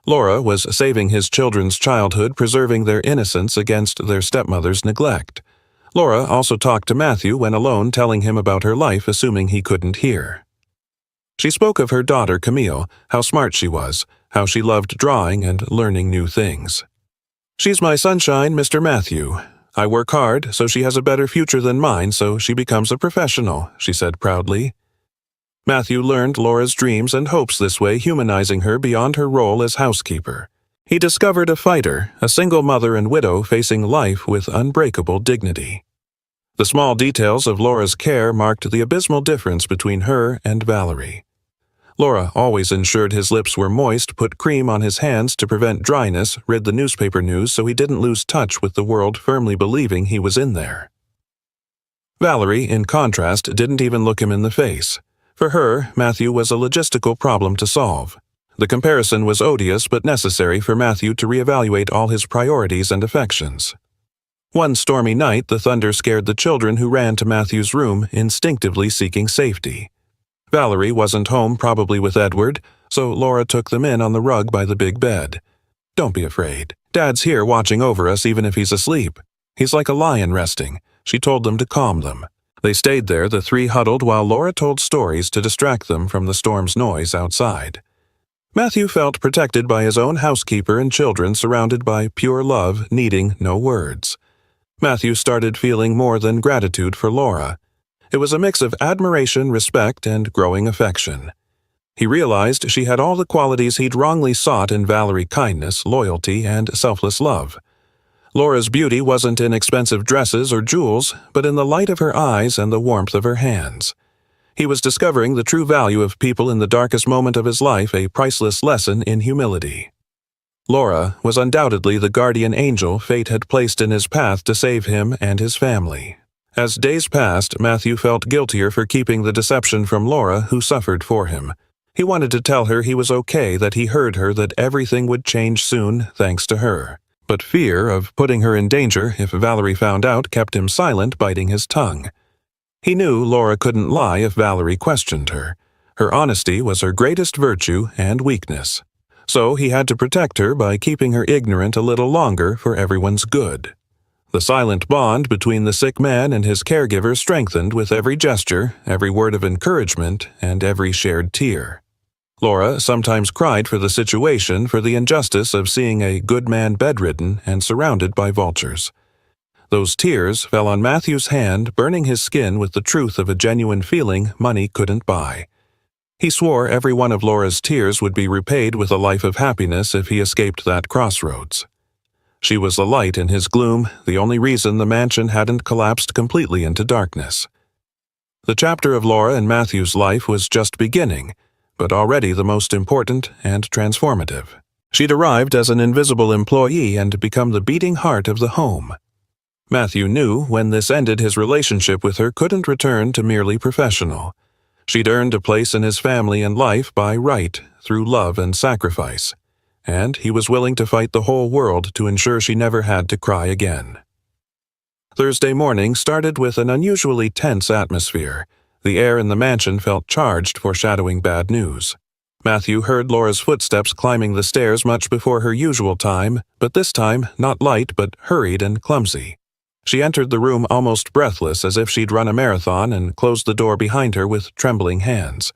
Laura was saving his children's childhood, preserving their innocence against their stepmother's neglect. Laura also talked to Matthew when alone, telling him about her life, assuming he couldn't hear. She spoke of her daughter Camille, how smart she was, how she loved drawing and learning new things. "She's my sunshine, Mr. Matthew. I work hard, so she has a better future than mine, so she becomes a professional," she said proudly. Matthew learned Laura's dreams and hopes this way, humanizing her beyond her role as housekeeper. He discovered a fighter, a single mother and widow facing life with unbreakable dignity. The small details of Laura's care marked the abysmal difference between her and Valerie. Laura always ensured his lips were moist, put cream on his hands to prevent dryness, read the newspaper news so he didn't lose touch with the world, firmly believing he was in there. Valerie, in contrast, didn't even look him in the face. For her, Matthew was a logistical problem to solve. The comparison was odious but necessary for Matthew to reevaluate all his priorities and affections. One stormy night, the thunder scared the children, who ran to Matthew's room, instinctively seeking safety. Valerie wasn't home, probably with Edward, so Laura took them in on the rug by the big bed. "Don't be afraid. Dad's here watching over us even if he's asleep. He's like a lion resting," she told them to calm them. They stayed there, the three huddled, while Laura told stories to distract them from the storm's noise outside. Matthew felt protected by his own housekeeper and children, surrounded by pure love, needing no words. Matthew started feeling more than gratitude for Laura. It was a mix of admiration, respect, and growing affection. He realized she had all the qualities he'd wrongly sought in Valerie: kindness, loyalty, and selfless love. Laura's beauty wasn't in expensive dresses or jewels, but in the light of her eyes and the warmth of her hands. He was discovering the true value of people in the darkest moment of his life, a priceless lesson in humility. Laura was undoubtedly the guardian angel fate had placed in his path to save him and his family. As days passed, Matthew felt guiltier for keeping the deception from Laura, who suffered for him. He wanted to tell her he was okay, that he heard her, that everything would change soon thanks to her. But fear of putting her in danger if Valerie found out kept him silent, biting his tongue. He knew Laura couldn't lie if Valerie questioned her. Her honesty was her greatest virtue and weakness. So he had to protect her by keeping her ignorant a little longer for everyone's good. The silent bond between the sick man and his caregiver strengthened with every gesture, every word of encouragement, and every shared tear. Laura sometimes cried for the situation, for the injustice of seeing a good man bedridden and surrounded by vultures. Those tears fell on Matthew's hand, burning his skin with the truth of a genuine feeling money couldn't buy. He swore every one of Laura's tears would be repaid with a life of happiness if he escaped that crossroads. She was the light in his gloom, the only reason the mansion hadn't collapsed completely into darkness. The chapter of Laura and Matthew's life was just beginning, but already the most important and transformative. She'd arrived as an invisible employee and become the beating heart of the home. Matthew knew when this ended, his relationship with her couldn't return to merely professional. She'd earned a place in his family and life by right, through love and sacrifice, and he was willing to fight the whole world to ensure she never had to cry again. Thursday morning started with an unusually tense atmosphere. The air in the mansion felt charged, foreshadowing bad news. Matthew heard Laura's footsteps climbing the stairs much before her usual time, but this time not light but hurried and clumsy. She entered the room almost breathless, as if she'd run a marathon, and closed the door behind her with trembling hands.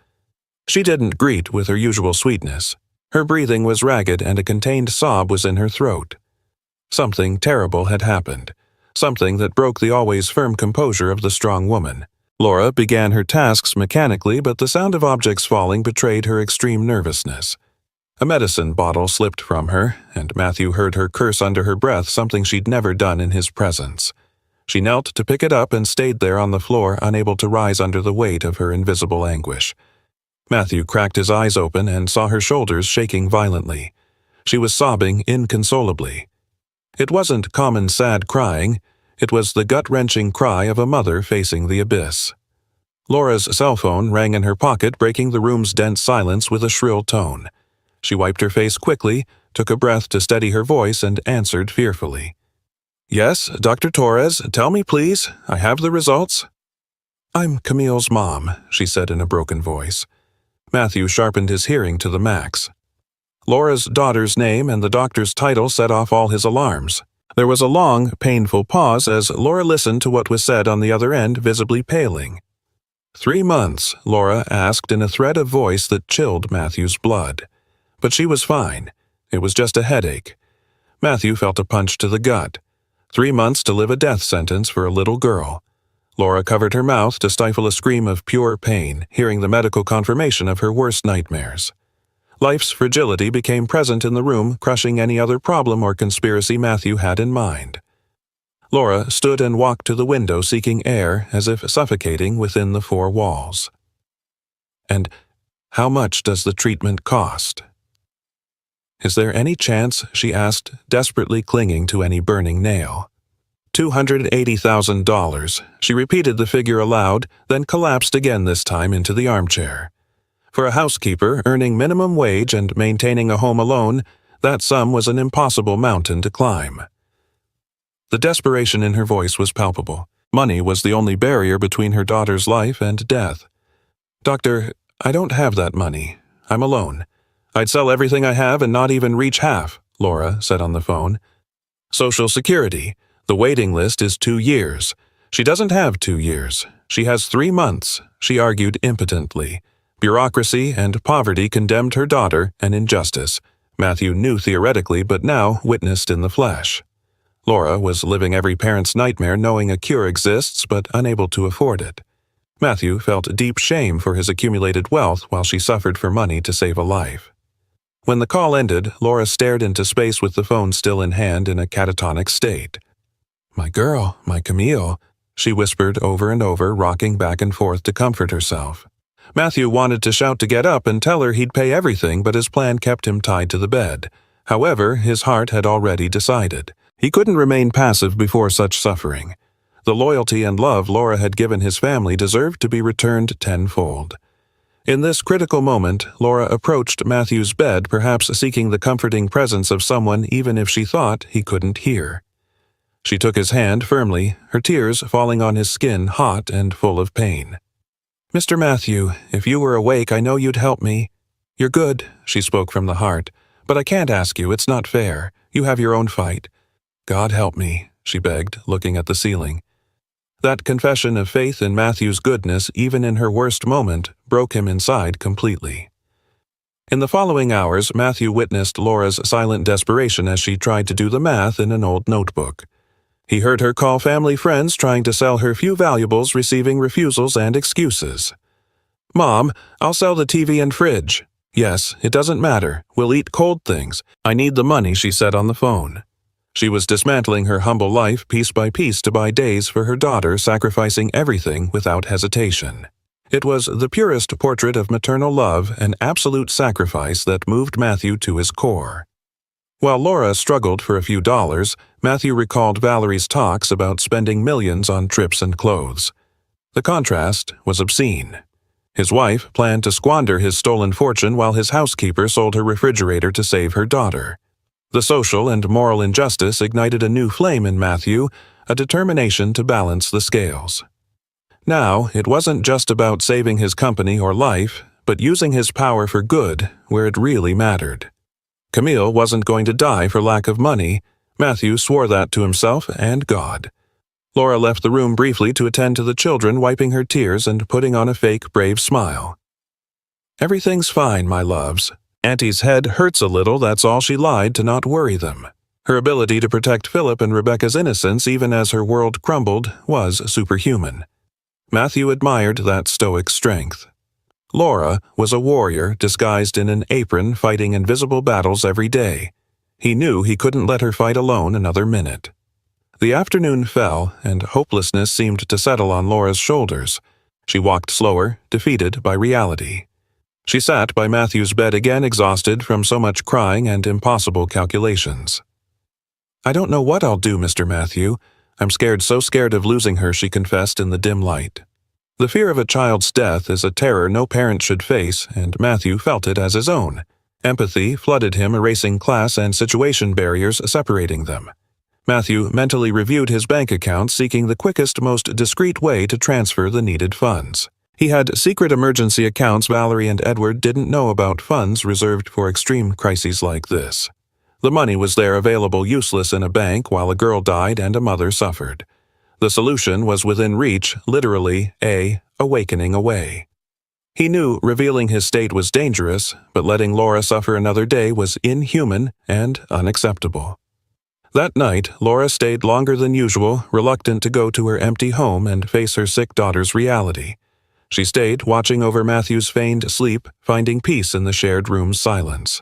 She didn't greet with her usual sweetness. Her breathing was ragged and a contained sob was in her throat. Something terrible had happened, something that broke the always firm composure of the strong woman. Laura began her tasks mechanically, but the sound of objects falling betrayed her extreme nervousness. A medicine bottle slipped from her, and Matthew heard her curse under her breath, something she'd never done in his presence. She knelt to pick it up and stayed there on the floor, unable to rise under the weight of her invisible anguish. Matthew cracked his eyes open and saw her shoulders shaking violently. She was sobbing inconsolably. It wasn't common sad crying. It was the gut-wrenching cry of a mother facing the abyss. Laura's cell phone rang in her pocket, breaking the room's dense silence with a shrill tone. She wiped her face quickly, took a breath to steady her voice, and answered fearfully. "Yes, Dr. Torres, tell me please. I have the results." "I'm Camille's mom," she said in a broken voice. Matthew sharpened his hearing to the max. Laura's daughter's name and the doctor's title set off all his alarms. There was a long, painful pause as Laura listened to what was said on the other end, visibly paling. 3 months, Laura asked in a thread of voice that chilled Matthew's blood. But she was fine. It was just a headache. Matthew felt a punch to the gut. 3 months to live a death sentence for a little girl. Laura covered her mouth to stifle a scream of pure pain, hearing the medical confirmation of her worst nightmares. Life's fragility became present in the room, crushing any other problem or conspiracy Matthew had in mind. Laura stood and walked to the window, seeking air, as if suffocating within the 4 walls. "And how much does the treatment cost?" "Is there any chance?" she asked, desperately clinging to any burning nail. $280,000. She repeated the figure aloud, then collapsed again, this time into the armchair. For a housekeeper earning minimum wage and maintaining a home alone, that sum was an impossible mountain to climb. The desperation in her voice was palpable. Money was the only barrier between her daughter's life and death. "Doctor, I don't have that money. I'm alone. I'd sell everything I have and not even reach half," Laura said on the phone. "Social Security. The waiting list is 2 years. She doesn't have 2 years. She has 3 months," she argued impotently. Bureaucracy and poverty condemned her daughter, an injustice. Matthew knew theoretically, but now witnessed in the flesh. Laura was living every parent's nightmare, knowing a cure exists but unable to afford it. Matthew felt deep shame for his accumulated wealth while she suffered for money to save a life. When the call ended, Laura stared into space with the phone still in hand in a catatonic state. "My girl, my Camille," she whispered over and over, rocking back and forth to comfort herself. Matthew wanted to shout to get up and tell her he'd pay everything, but his plan kept him tied to the bed. However, his heart had already decided. He couldn't remain passive before such suffering. The loyalty and love Laura had given his family deserved to be returned tenfold. In this critical moment, Laura approached Matthew's bed, perhaps seeking the comforting presence of someone even if she thought he couldn't hear. She took his hand firmly, her tears falling on his skin hot and full of pain. "Mr. Matthew, if you were awake, I know you'd help me. You're good," she spoke from the heart, "but I can't ask you, it's not fair. You have your own fight." "God help me," she begged, looking at the ceiling. That confession of faith in Matthew's goodness, even in her worst moment, broke him inside completely. In the following hours, Matthew witnessed Laura's silent desperation as she tried to do the math in an old notebook. He heard her call family friends trying to sell her few valuables, receiving refusals and excuses. "Mom, I'll sell the TV and fridge." "Yes, it doesn't matter. We'll eat cold things. I need the money," she said on the phone. She was dismantling her humble life piece by piece to buy days for her daughter, sacrificing everything without hesitation. It was the purest portrait of maternal love and absolute sacrifice that moved Matthew to his core. While Laura struggled for a few dollars, Matthew recalled Valerie's talks about spending millions on trips and clothes. The contrast was obscene. His wife planned to squander his stolen fortune while his housekeeper sold her refrigerator to save her daughter. The social and moral injustice ignited a new flame in Matthew, a determination to balance the scales. Now, it wasn't just about saving his company or life, but using his power for good where it really mattered. Camille wasn't going to die for lack of money. Matthew swore that to himself and God. Laura left the room briefly to attend to the children, wiping her tears and putting on a fake, brave smile. "Everything's fine, my loves. Auntie's head hurts a little, that's all," she lied to not worry them. Her ability to protect Philip and Rebecca's innocence even as her world crumbled was superhuman. Matthew admired that stoic strength. Laura was a warrior disguised in an apron, fighting invisible battles every day. He knew he couldn't let her fight alone another minute. The afternoon fell, and hopelessness seemed to settle on Laura's shoulders. She walked slower, defeated by reality. She sat by Matthew's bed again, exhausted from so much crying and impossible calculations. "I don't know what I'll do, Mr. Matthew. I'm scared, so scared of losing her," she confessed in the dim light. The fear of a child's death is a terror no parent should face, and Matthew felt it as his own. Empathy flooded him, erasing class and situation barriers separating them. Matthew mentally reviewed his bank account, seeking the quickest, most discreet way to transfer the needed funds. He had secret emergency accounts. Valerie and Edward didn't know about funds reserved for extreme crises like this. The money was there, available, useless in a bank while a girl died and a mother suffered. The solution was within reach, literally a awakening away. He knew revealing his state was dangerous, but letting Laura suffer another day was inhuman and unacceptable. That night, Laura stayed longer than usual, reluctant to go to her empty home and face her sick daughter's reality. She stayed, watching over Matthew's feigned sleep, finding peace in the shared room's silence.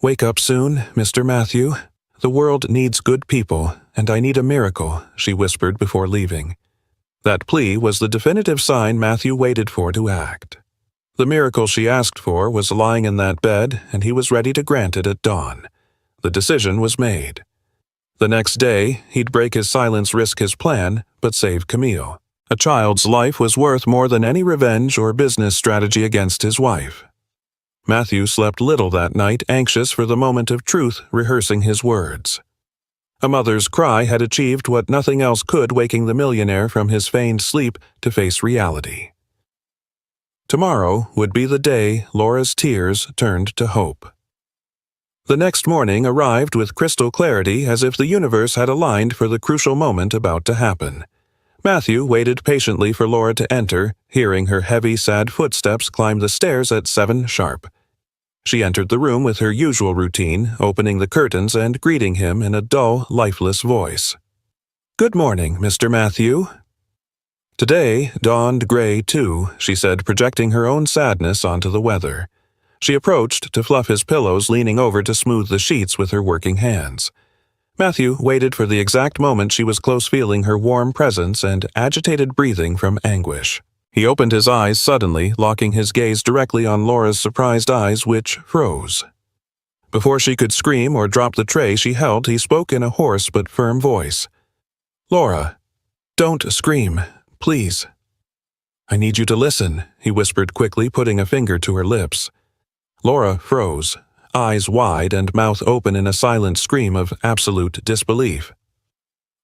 "Wake up soon, Mr. Matthew. The world needs good people, and I need a miracle," she whispered before leaving. That plea was the definitive sign Matthew waited for to act. The miracle she asked for was lying in that bed, and he was ready to grant it at dawn. The decision was made. The next day, he'd break his silence, risk his plan, but save Camille. A child's life was worth more than any revenge or business strategy against his wife. Matthew slept little that night, anxious for the moment of truth, rehearsing his words. A mother's cry had achieved what nothing else could, waking the millionaire from his feigned sleep to face reality. Tomorrow would be the day Laura's tears turned to hope. The next morning arrived with crystal clarity, as if the universe had aligned for the crucial moment about to happen. Matthew waited patiently for Laura to enter, hearing her heavy, sad footsteps climb the stairs at 7 sharp. She entered the room with her usual routine, opening the curtains and greeting him in a dull, lifeless voice. "Good morning, Mr. Matthew." Today dawned gray, too, she said, projecting her own sadness onto the weather. She approached to fluff his pillows, leaning over to smooth the sheets with her working hands. Matthew waited for the exact moment she was close, feeling her warm presence and agitated breathing from anguish. He opened his eyes suddenly, locking his gaze directly on Laura's surprised eyes, which froze. Before she could scream or drop the tray she held, he spoke in a hoarse but firm voice. "Laura, don't scream, please." "I need you to listen," he whispered quickly, putting a finger to her lips. Laura froze, eyes wide and mouth open in a silent scream of absolute disbelief.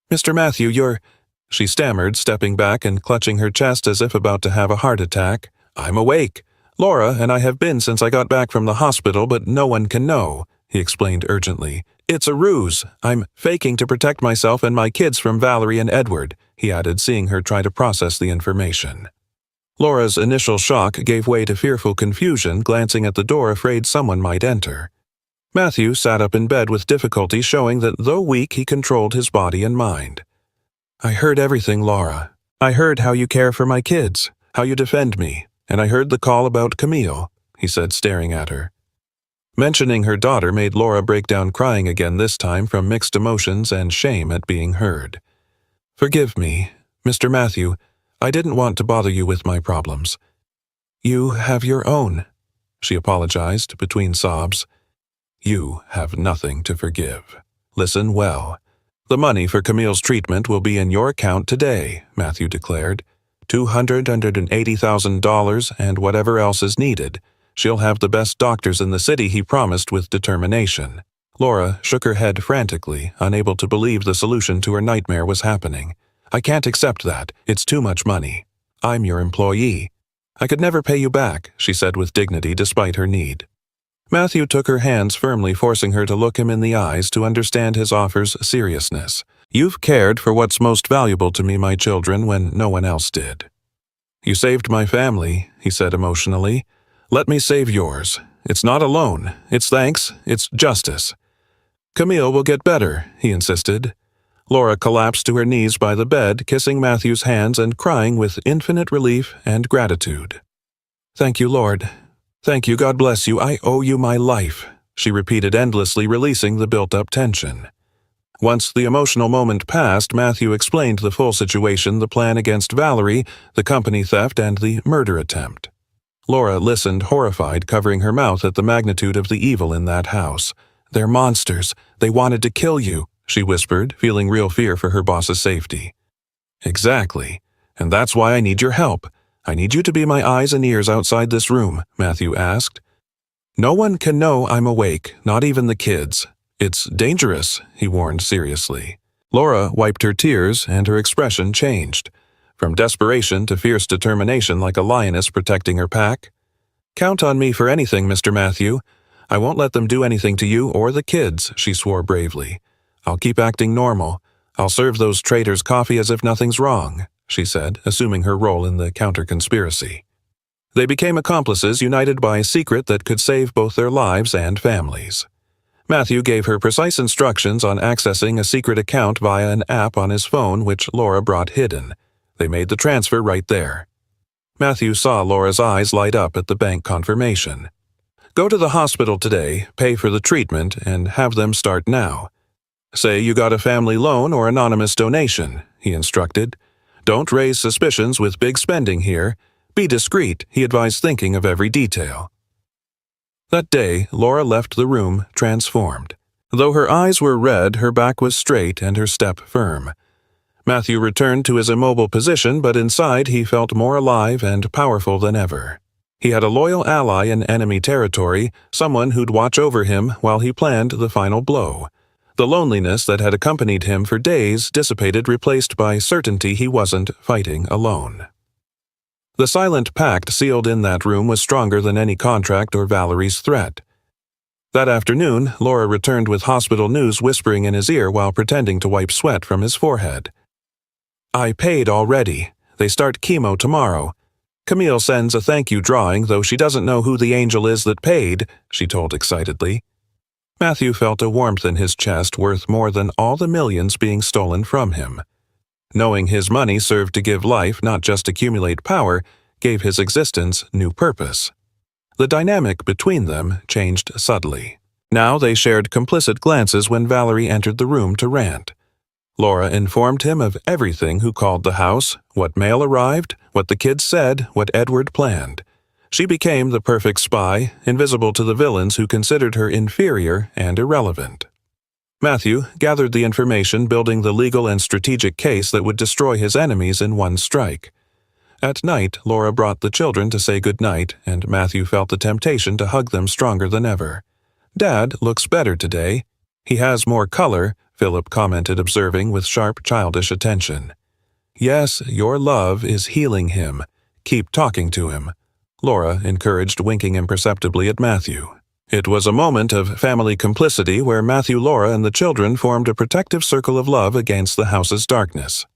"Mr. Matthew, you're—" she stammered, stepping back and clutching her chest as if about to have a heart attack. "I'm awake. Laura and I have been since I got back from the hospital, but no one can know," he explained urgently. "It's a ruse. I'm faking to protect myself and my kids from Valerie and Edward," he added, seeing her try to process the information. Laura's initial shock gave way to fearful confusion, glancing at the door afraid someone might enter. Matthew sat up in bed with difficulty, showing that though weak he controlled his body and mind. "I heard everything, Laura. I heard how you care for my kids, how you defend me, and I heard the call about Camille," he said, staring at her. Mentioning her daughter made Laura break down crying again, this time from mixed emotions and shame at being heard. "Forgive me, Mr. Matthew. I didn't want to bother you with my problems." "You have your own," she apologized between sobs. "You have nothing to forgive. Listen well. The money for Camille's treatment will be in your account today," Matthew declared. $280,000 and whatever else is needed. She'll have the best doctors in the city, he promised with determination. Laura shook her head frantically, unable to believe the solution to her nightmare was happening. "I can't accept that. It's too much money. I'm your employee. I could never pay you back," she said with dignity despite her need. Matthew took her hands firmly, forcing her to look him in the eyes to understand his offer's seriousness. "You've cared for what's most valuable to me, my children, when no one else did. You saved my family," he said emotionally. "Let me save yours. It's not a loan. It's thanks. It's justice." "Camille will get better," he insisted. Laura collapsed to her knees by the bed, kissing Matthew's hands and crying with infinite relief and gratitude. "Thank you, Lord. Thank you, God bless you. I owe you my life," she repeated endlessly, releasing the built-up tension. Once the emotional moment passed, Matthew explained the full situation, the plan against Valerie, the company theft, and the murder attempt. Laura listened, horrified, covering her mouth at the magnitude of the evil in that house. "They're monsters. They wanted to kill you," she whispered, feeling real fear for her boss's safety. "Exactly. And that's why I need your help. I need you to be my eyes and ears outside this room," Matthew asked. "No one can know I'm awake, not even the kids. It's dangerous," he warned seriously. Laura wiped her tears, and her expression changed, from desperation to fierce determination, like a lioness protecting her pack. "Count on me for anything, Mr. Matthew. I won't let them do anything to you or the kids," she swore bravely. "I'll keep acting normal. I'll serve those traitors coffee as if nothing's wrong," she said, assuming her role in the counter-conspiracy. They became accomplices, united by a secret that could save both their lives and families. Matthew gave her precise instructions on accessing a secret account via an app on his phone, which Laura brought hidden. They made the transfer right there. Matthew saw Laura's eyes light up at the bank confirmation. "Go to the hospital today, pay for the treatment, and have them start now. Say you got a family loan or anonymous donation," he instructed. "Don't raise suspicions with big spending here. Be discreet," he advised, thinking of every detail. That day, Laura left the room transformed. Though her eyes were red, her back was straight and her step firm. Matthew returned to his immobile position, but inside he felt more alive and powerful than ever. He had a loyal ally in enemy territory, someone who'd watch over him while he planned the final blow. The loneliness that had accompanied him for days dissipated, replaced by certainty he wasn't fighting alone. The silent pact sealed in that room was stronger than any contract or Valerie's threat. That afternoon, Laura returned with hospital news whispering in his ear while pretending to wipe sweat from his forehead. "I paid already. They start chemo tomorrow. Camille sends a thank you drawing, though she doesn't know who the angel is that paid," she told excitedly. Matthew felt a warmth in his chest worth more than all the millions being stolen from him. Knowing his money served to give life, not just accumulate power, gave his existence new purpose. The dynamic between them changed subtly. Now they shared complicit glances when Valerie entered the room to rant. Laura informed him of everything: who called the house, what mail arrived, what the kids said, what Edward planned. She became the perfect spy, invisible to the villains who considered her inferior and irrelevant. Matthew gathered the information, building the legal and strategic case that would destroy his enemies in one strike. At night, Laura brought the children to say goodnight, and Matthew felt the temptation to hug them stronger than ever. "Dad looks better today. He has more color," Philip commented, observing with sharp, childish attention. "Yes, your love is healing him. Keep talking to him," Laura encouraged, winking imperceptibly at Matthew. It was a moment of family complicity where Matthew, Laura, and the children formed a protective circle of love against the house's darkness.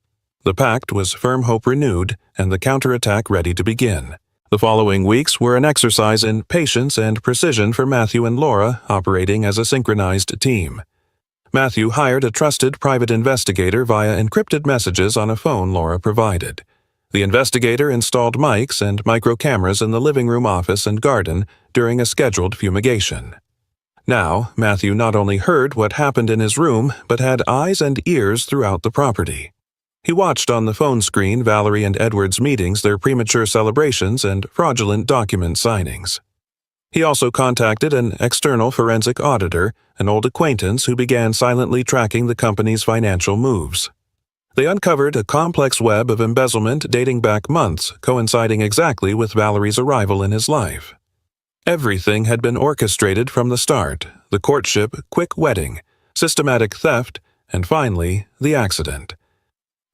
The pact was firm hope renewed, and the counterattack ready to begin. The following weeks were an exercise in patience and precision for Matthew and Laura, operating as a synchronized team. Matthew hired a trusted private investigator via encrypted messages on a phone Laura provided. The investigator installed mics and micro cameras in the living room, office, and garden during a scheduled fumigation. Now, Matthew not only heard what happened in his room, but had eyes and ears throughout the property. He watched on the phone screen Valerie and Edward's meetings, their premature celebrations, and fraudulent document signings. He also contacted an external forensic auditor, an old acquaintance who began silently tracking the company's financial moves. They uncovered a complex web of embezzlement dating back months, coinciding exactly with Valerie's arrival in his life. Everything had been orchestrated from the start: the courtship, quick wedding, systematic theft, and finally, the accident.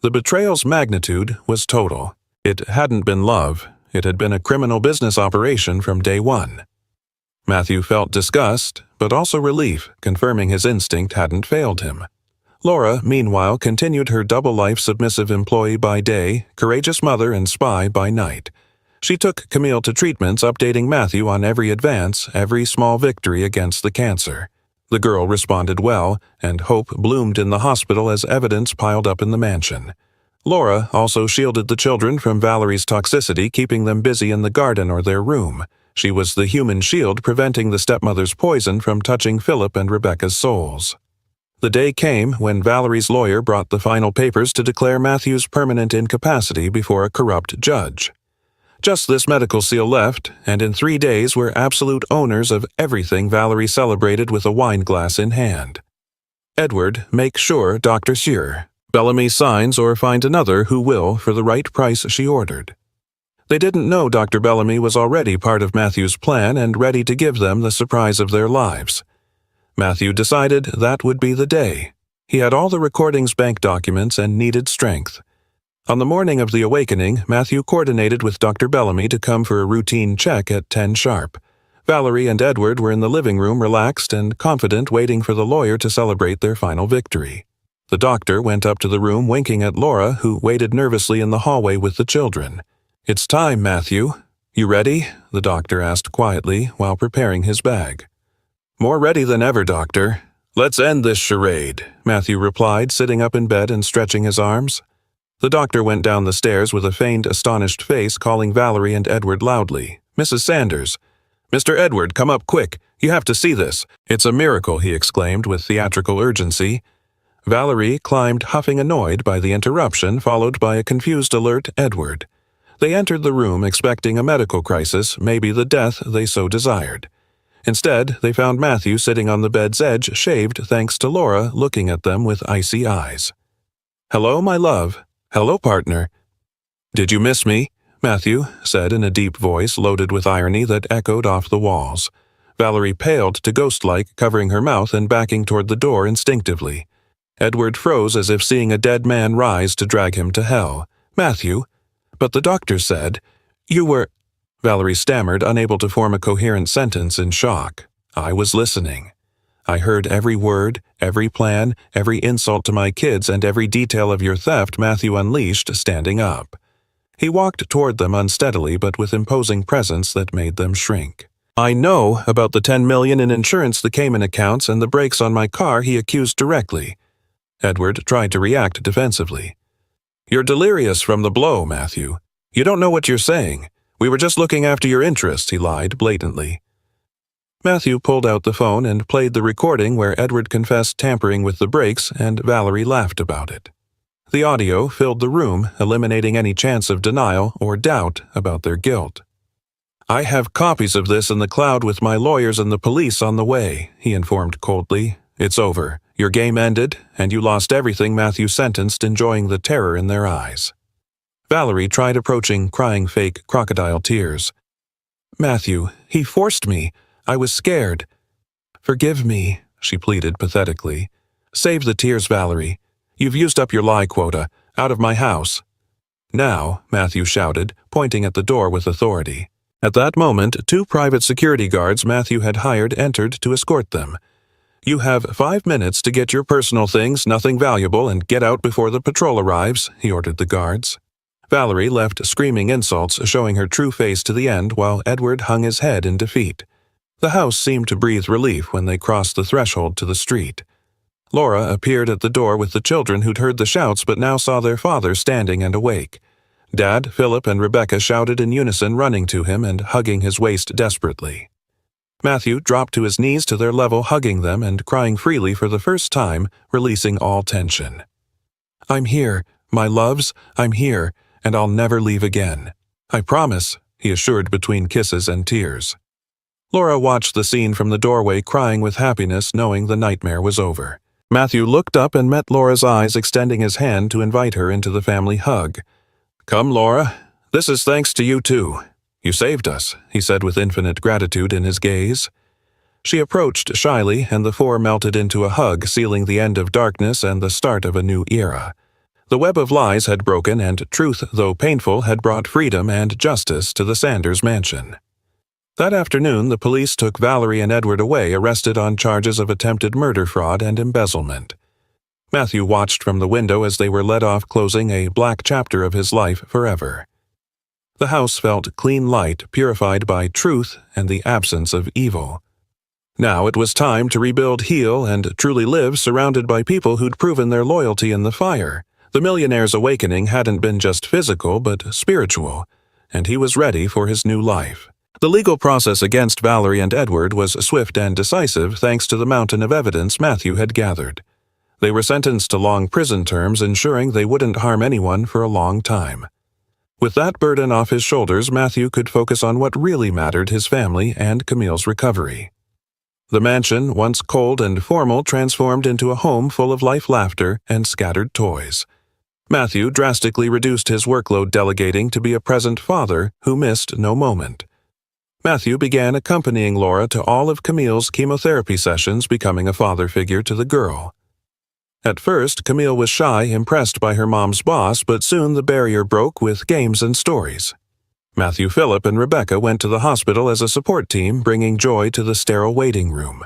The betrayal's magnitude was total. It hadn't been love. It had been a criminal business operation from day one. Matthew felt disgust, but also relief, confirming his instinct hadn't failed him. Laura, meanwhile, continued her double life: submissive employee by day, courageous mother and spy by night. She took Camille to treatments, updating Matthew on every advance, every small victory against the cancer. The girl responded well, and hope bloomed in the hospital as evidence piled up in the mansion. Laura also shielded the children from Valerie's toxicity, keeping them busy in the garden or their room. She was the human shield, preventing the stepmother's poison from touching Philip and Rebecca's souls. The day came when Valerie's lawyer brought the final papers to declare Matthew's permanent incapacity before a corrupt judge. Just this medical seal left, and in 3 days we're absolute owners of everything, Valerie celebrated with a wine glass in hand. "Edward, make sure Dr. Sure. Bellamy signs or find another who will for the right price," she ordered. They didn't know Dr. Bellamy was already part of Matthew's plan and ready to give them the surprise of their lives. Matthew decided that would be the day. He had all the recordings, bank documents, and needed strength. On the morning of the awakening, Matthew coordinated with Dr. Bellamy to come for a routine check at 10 sharp. Valerie and Edward were in the living room, relaxed and confident, waiting for the lawyer to celebrate their final victory. The doctor went up to the room, winking at Laura, who waited nervously in the hallway with the children. "It's time, Matthew. You ready?" the doctor asked quietly while preparing his bag. "More ready than ever, Doctor. Let's end this charade," Matthew replied, sitting up in bed and stretching his arms. The doctor went down the stairs with a feigned, astonished face, calling Valerie and Edward loudly. "Mrs. Sanders! Mr. Edward, come up quick! You have to see this! It's a miracle!" he exclaimed with theatrical urgency. Valerie climbed, huffing, annoyed by the interruption, followed by a confused, alert Edward. They entered the room expecting a medical crisis, maybe the death they so desired. Instead, they found Matthew sitting on the bed's edge, shaved thanks to Laura, looking at them with icy eyes. "Hello, my love. Hello, partner." "Did you miss me?" Matthew said in a deep voice loaded with irony that echoed off the walls. Valerie paled to ghost-like, covering her mouth and backing toward the door instinctively. Edward froze as if seeing a dead man rise to drag him to hell. "Matthew? But the doctor said you were—" Valerie stammered, unable to form a coherent sentence in shock. "I was listening. I heard every word, every plan, every insult to my kids, and every detail of your theft," Matthew unleashed, standing up. He walked toward them unsteadily but with imposing presence that made them shrink. "I know about the $10 million in insurance, the Cayman accounts, and the brakes on my car," he accused directly. Edward tried to react defensively. "You're delirious from the blow, Matthew. You don't know what you're saying. We were just looking after your interests," he lied blatantly. Matthew pulled out the phone and played the recording where Edward confessed tampering with the brakes and Valerie laughed about it. The audio filled the room, eliminating any chance of denial or doubt about their guilt. "I have copies of this in the cloud with my lawyers and the police on the way," he informed coldly. "It's over. Your game ended, and you lost everything," Matthew sentenced, enjoying the terror in their eyes. Valerie tried approaching, crying fake crocodile tears. "Matthew, he forced me. I was scared." "Forgive me," she pleaded pathetically. "Save the tears, Valerie. You've used up your lie quota. Out of my house." "Now," Matthew shouted, pointing at the door with authority. At that moment, 2 private security guards Matthew had hired entered to escort them. "You have 5 minutes to get your personal things, nothing valuable, and get out before the patrol arrives," he ordered the guards. Valerie left screaming insults, showing her true face to the end while Edward hung his head in defeat. The house seemed to breathe relief when they crossed the threshold to the street. Laura appeared at the door with the children who'd heard the shouts but now saw their father standing and awake. Dad, Philip, and Rebecca shouted in unison, running to him and hugging his waist desperately. Matthew dropped to his knees to their level, hugging them and crying freely for the first time, releasing all tension. "I'm here, my loves, I'm here, and I'll never leave again. I promise," he assured between kisses and tears. Laura watched the scene from the doorway, crying with happiness, knowing the nightmare was over. Matthew looked up and met Laura's eyes, extending his hand to invite her into the family hug. "Come, Laura. This is thanks to you too. You saved us," he said with infinite gratitude in his gaze. She approached shyly, and the 4 melted into a hug, sealing the end of darkness and the start of a new era. The web of lies had broken, and truth, though painful, had brought freedom and justice to the Sanders mansion. That afternoon, the police took Valerie and Edward away, arrested on charges of attempted murder, fraud, and embezzlement. Matthew watched from the window as they were led off, closing a black chapter of his life forever. The house felt clean light, purified by truth and the absence of evil. Now it was time to rebuild, heal, and truly live, surrounded by people who'd proven their loyalty in the fire. The millionaire's awakening hadn't been just physical, but spiritual, and he was ready for his new life. The legal process against Valerie and Edward was swift and decisive thanks to the mountain of evidence Matthew had gathered. They were sentenced to long prison terms, ensuring they wouldn't harm anyone for a long time. With that burden off his shoulders, Matthew could focus on what really mattered: his family and Camille's recovery. The mansion, once cold and formal, transformed into a home full of life, laughter, and scattered toys. Matthew drastically reduced his workload, delegating to be a present father who missed no moment. Matthew began accompanying Laura to all of Camille's chemotherapy sessions, becoming a father figure to the girl. At first, Camille was shy, impressed by her mom's boss, but soon the barrier broke with games and stories. Matthew, Philip, and Rebecca went to the hospital as a support team, bringing joy to the sterile waiting room.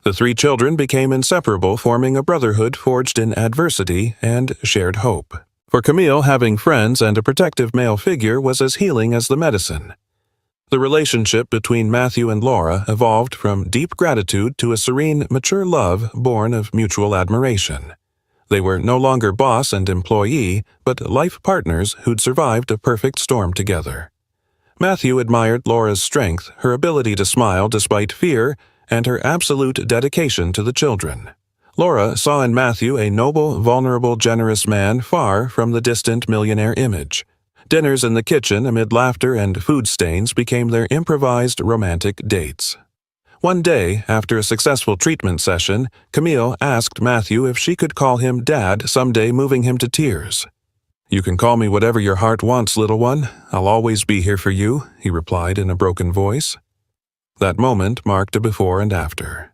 The 3 children became inseparable, forming a brotherhood forged in adversity and shared hope. For Camille, having friends and a protective male figure was as healing as the medicine. The relationship between Matthew and Laura evolved from deep gratitude to a serene, mature love born of mutual admiration. They were no longer boss and employee, but life partners who'd survived a perfect storm together. Matthew admired Laura's strength, her ability to smile despite fear, and her absolute dedication to the children. Laura saw in Matthew a noble, vulnerable, generous man, far from the distant millionaire image. Dinners in the kitchen, amid laughter and food stains, became their improvised romantic dates. One day, after a successful treatment session, Camille asked Matthew if she could call him Dad someday, moving him to tears. "You can call me whatever your heart wants, little one. I'll always be here for you," he replied in a broken voice. That moment marked a before and after.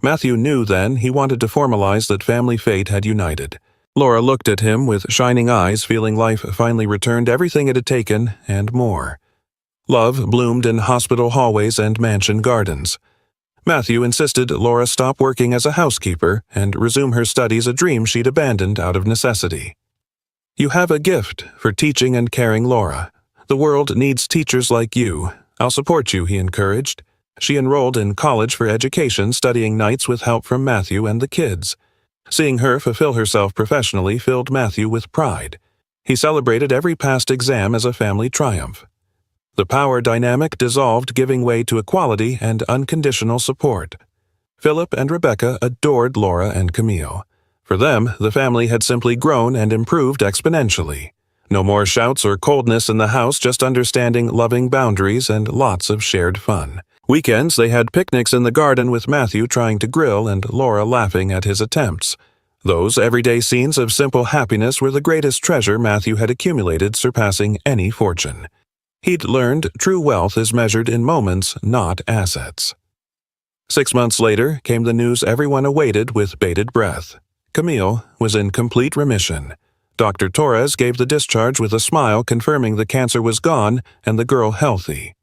Matthew knew then he wanted to formalize that family fate had united. Laura looked at him with shining eyes, feeling life finally returned everything it had taken and more. Love bloomed in hospital hallways and mansion gardens. Matthew insisted Laura stop working as a housekeeper and resume her studies, a dream she'd abandoned out of necessity. "You have a gift for teaching and caring, Laura. The world needs teachers like you. I'll support you," he encouraged. She enrolled in college for education, studying nights with help from Matthew and the kids. Seeing her fulfill herself professionally filled Matthew with pride. He celebrated every past exam as a family triumph. The power dynamic dissolved, giving way to equality and unconditional support. Philip and Rebecca adored Laura and Camille. For them, the family had simply grown and improved exponentially. No more shouts or coldness in the house, just understanding, loving boundaries, and lots of shared fun. Weekends, they had picnics in the garden with Matthew trying to grill and Laura laughing at his attempts. Those everyday scenes of simple happiness were the greatest treasure Matthew had accumulated, surpassing any fortune. He'd learned true wealth is measured in moments, not assets. 6 months later came the news everyone awaited with bated breath. Camille was in complete remission. Dr. Torres gave the discharge with a smile, confirming the cancer was gone and the girl healthy.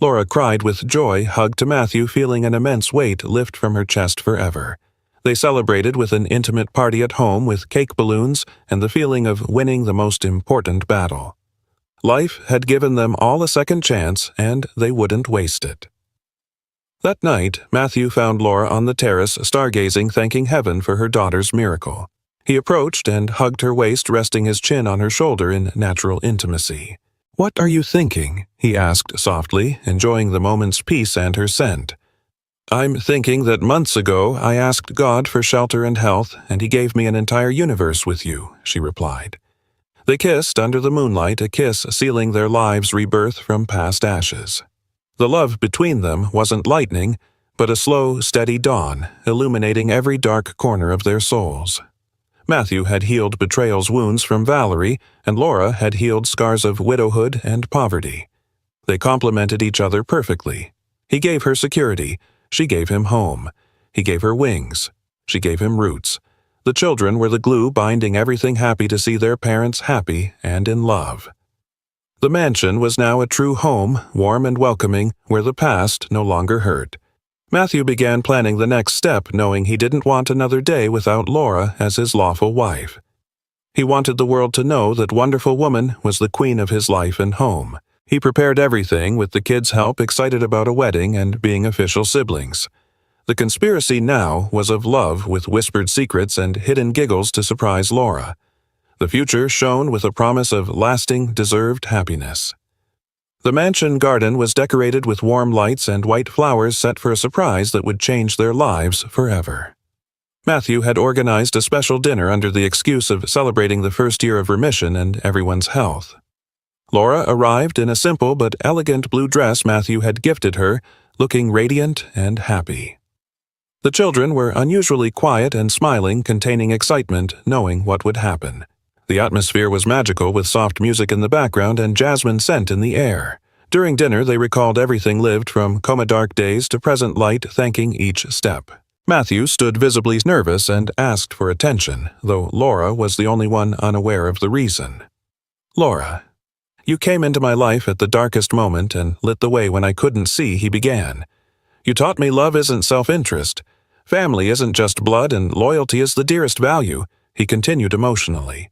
Laura cried with joy, hugged to Matthew, feeling an immense weight lift from her chest forever. They celebrated with an intimate party at home with cake balloons and the feeling of winning the most important battle. Life had given them all a second chance, and they wouldn't waste it. That night, Matthew found Laura on the terrace, stargazing, thanking heaven for her daughter's miracle. He approached and hugged her waist, resting his chin on her shoulder in natural intimacy. "What are you thinking?" he asked softly, enjoying the moment's peace and her scent. "I'm thinking that months ago I asked God for shelter and health, and He gave me an entire universe with you," she replied. They kissed under the moonlight, a kiss sealing their lives' rebirth from past ashes. The love between them wasn't lightning, but a slow, steady dawn, illuminating every dark corner of their souls. Matthew had healed betrayal's wounds from Valerie, and Laura had healed scars of widowhood and poverty. They complemented each other perfectly. He gave her security. She gave him home. He gave her wings. She gave him roots. The children were the glue binding everything, happy to see their parents happy and in love. The mansion was now a true home, warm and welcoming, where the past no longer hurt. Matthew began planning the next step, knowing he didn't want another day without Laura as his lawful wife. He wanted the world to know that wonderful woman was the queen of his life and home. He prepared everything with the kids' help, excited about a wedding and being official siblings. The conspiracy now was of love, with whispered secrets and hidden giggles to surprise Laura. The future shone with a promise of lasting, deserved happiness. The mansion garden was decorated with warm lights and white flowers set for a surprise that would change their lives forever. Matthew had organized a special dinner under the excuse of celebrating the first year of remission and everyone's health. Laura arrived in a simple but elegant blue dress Matthew had gifted her, looking radiant and happy. The children were unusually quiet and smiling, containing excitement, knowing what would happen. The atmosphere was magical, with soft music in the background and jasmine scent in the air. During dinner, they recalled everything lived from Coma dark days to present light, thanking each step. Matthew stood visibly nervous and asked for attention, though Laura was the only one unaware of the reason. "Laura, you came into my life at the darkest moment and lit the way when I couldn't see," he began. "You taught me love isn't self-interest. Family isn't just blood, and loyalty is the dearest value," he continued emotionally.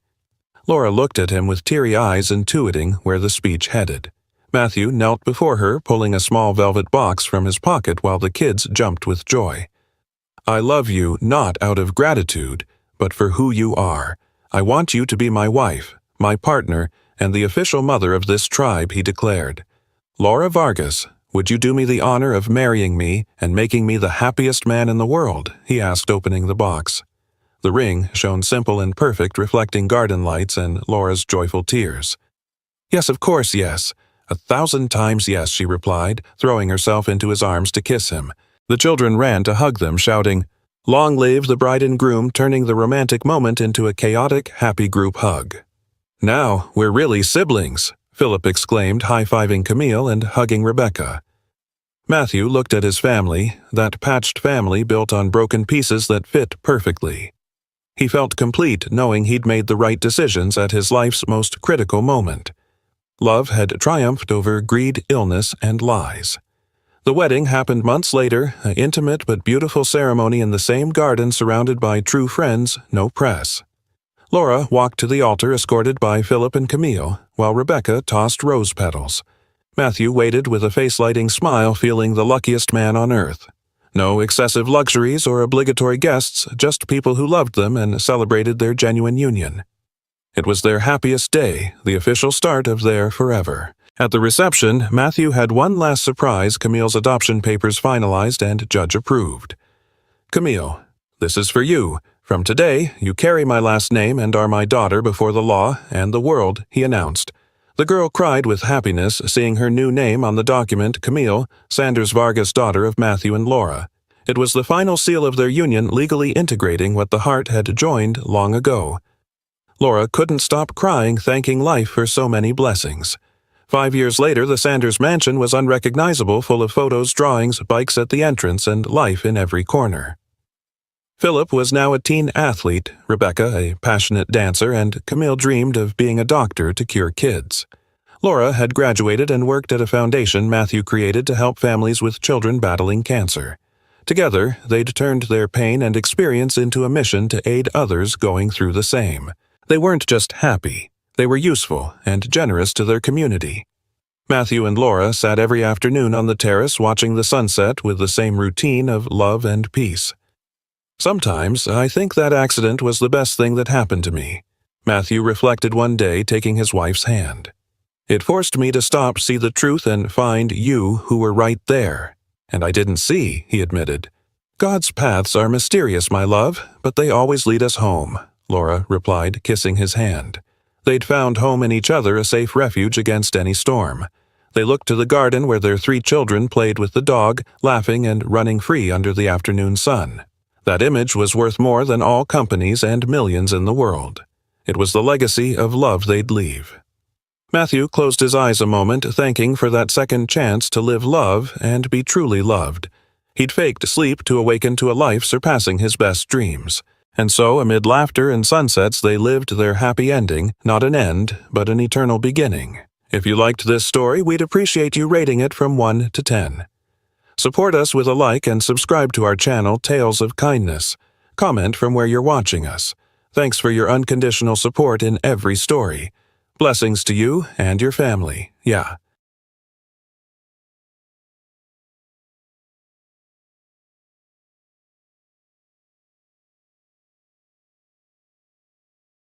Laura looked at him with teary eyes, intuiting where the speech headed. Matthew knelt before her, pulling a small velvet box from his pocket while the kids jumped with joy. "I love you not out of gratitude, but for who you are. I want you to be my wife, my partner, and the official mother of this tribe," he declared. "Laura Vargas, would you do me the honor of marrying me and making me the happiest man in the world?" he asked, opening the box. The ring shone simple and perfect, reflecting garden lights and Laura's joyful tears. "Yes, of course, yes. 1,000 times yes," she replied, throwing herself into his arms to kiss him. The children ran to hug them, shouting, "Long live the bride and groom," turning the romantic moment into a chaotic, happy group hug. "Now we're really siblings," Philip exclaimed, high-fiving Camille and hugging Rebecca. Matthew looked at his family, that patched family built on broken pieces that fit perfectly. He felt complete, knowing he'd made the right decisions at his life's most critical moment. Love had triumphed over greed, illness, and lies. The wedding happened months later, an intimate but beautiful ceremony in the same garden, surrounded by true friends, no press. Laura walked to the altar, escorted by Philip and Camille, while Rebecca tossed rose petals. Matthew waited with a face-lighting smile, feeling the luckiest man on earth. No excessive luxuries or obligatory guests, just people who loved them and celebrated their genuine union. It was their happiest day, the official start of their forever. At the reception, Matthew had one last surprise: Camille's adoption papers finalized and judge approved. "Camille, this is for you. From today, you carry my last name and are my daughter before the law and the world," he announced. The girl cried with happiness, seeing her new name on the document: Camille, Sanders Vargas, daughter of Matthew and Laura. It was the final seal of their union, legally integrating what the heart had joined long ago. Laura couldn't stop crying, thanking life for so many blessings. 5 years later, the Sanders mansion was unrecognizable, full of photos, drawings, bikes at the entrance, and life in every corner. Philip was now a teen athlete, Rebecca a passionate dancer, and Camille dreamed of being a doctor to cure kids. Laura had graduated and worked at a foundation Matthew created to help families with children battling cancer. Together, they'd turned their pain and experience into a mission to aid others going through the same. They weren't just happy. They were useful and generous to their community. Matthew and Laura sat every afternoon on the terrace watching the sunset with the same routine of love and peace. "Sometimes I think that accident was the best thing that happened to me," Matthew reflected one day, taking his wife's hand. "It forced me to stop, see the truth, and find you who were right there. And I didn't see," he admitted. "God's paths are mysterious, my love, but they always lead us home," Laura replied, kissing his hand. They'd found home in each other, a safe refuge against any storm. They looked to the garden where their 3 children played with the dog, laughing and running free under the afternoon sun. That image was worth more than all companies and millions in the world. It was the legacy of love they'd leave. Matthew closed his eyes a moment, thanking for that second chance to live love and be truly loved. He'd faked sleep to awaken to a life surpassing his best dreams. And so, amid laughter and sunsets, they lived their happy ending, not an end, but an eternal beginning. If you liked this story, we'd appreciate you rating it from 1 to 10. Support us with a like and subscribe to our channel, Tales of Kindness. Comment from where you're watching us. Thanks for your unconditional support in every story. Blessings to you and your family. Yeah.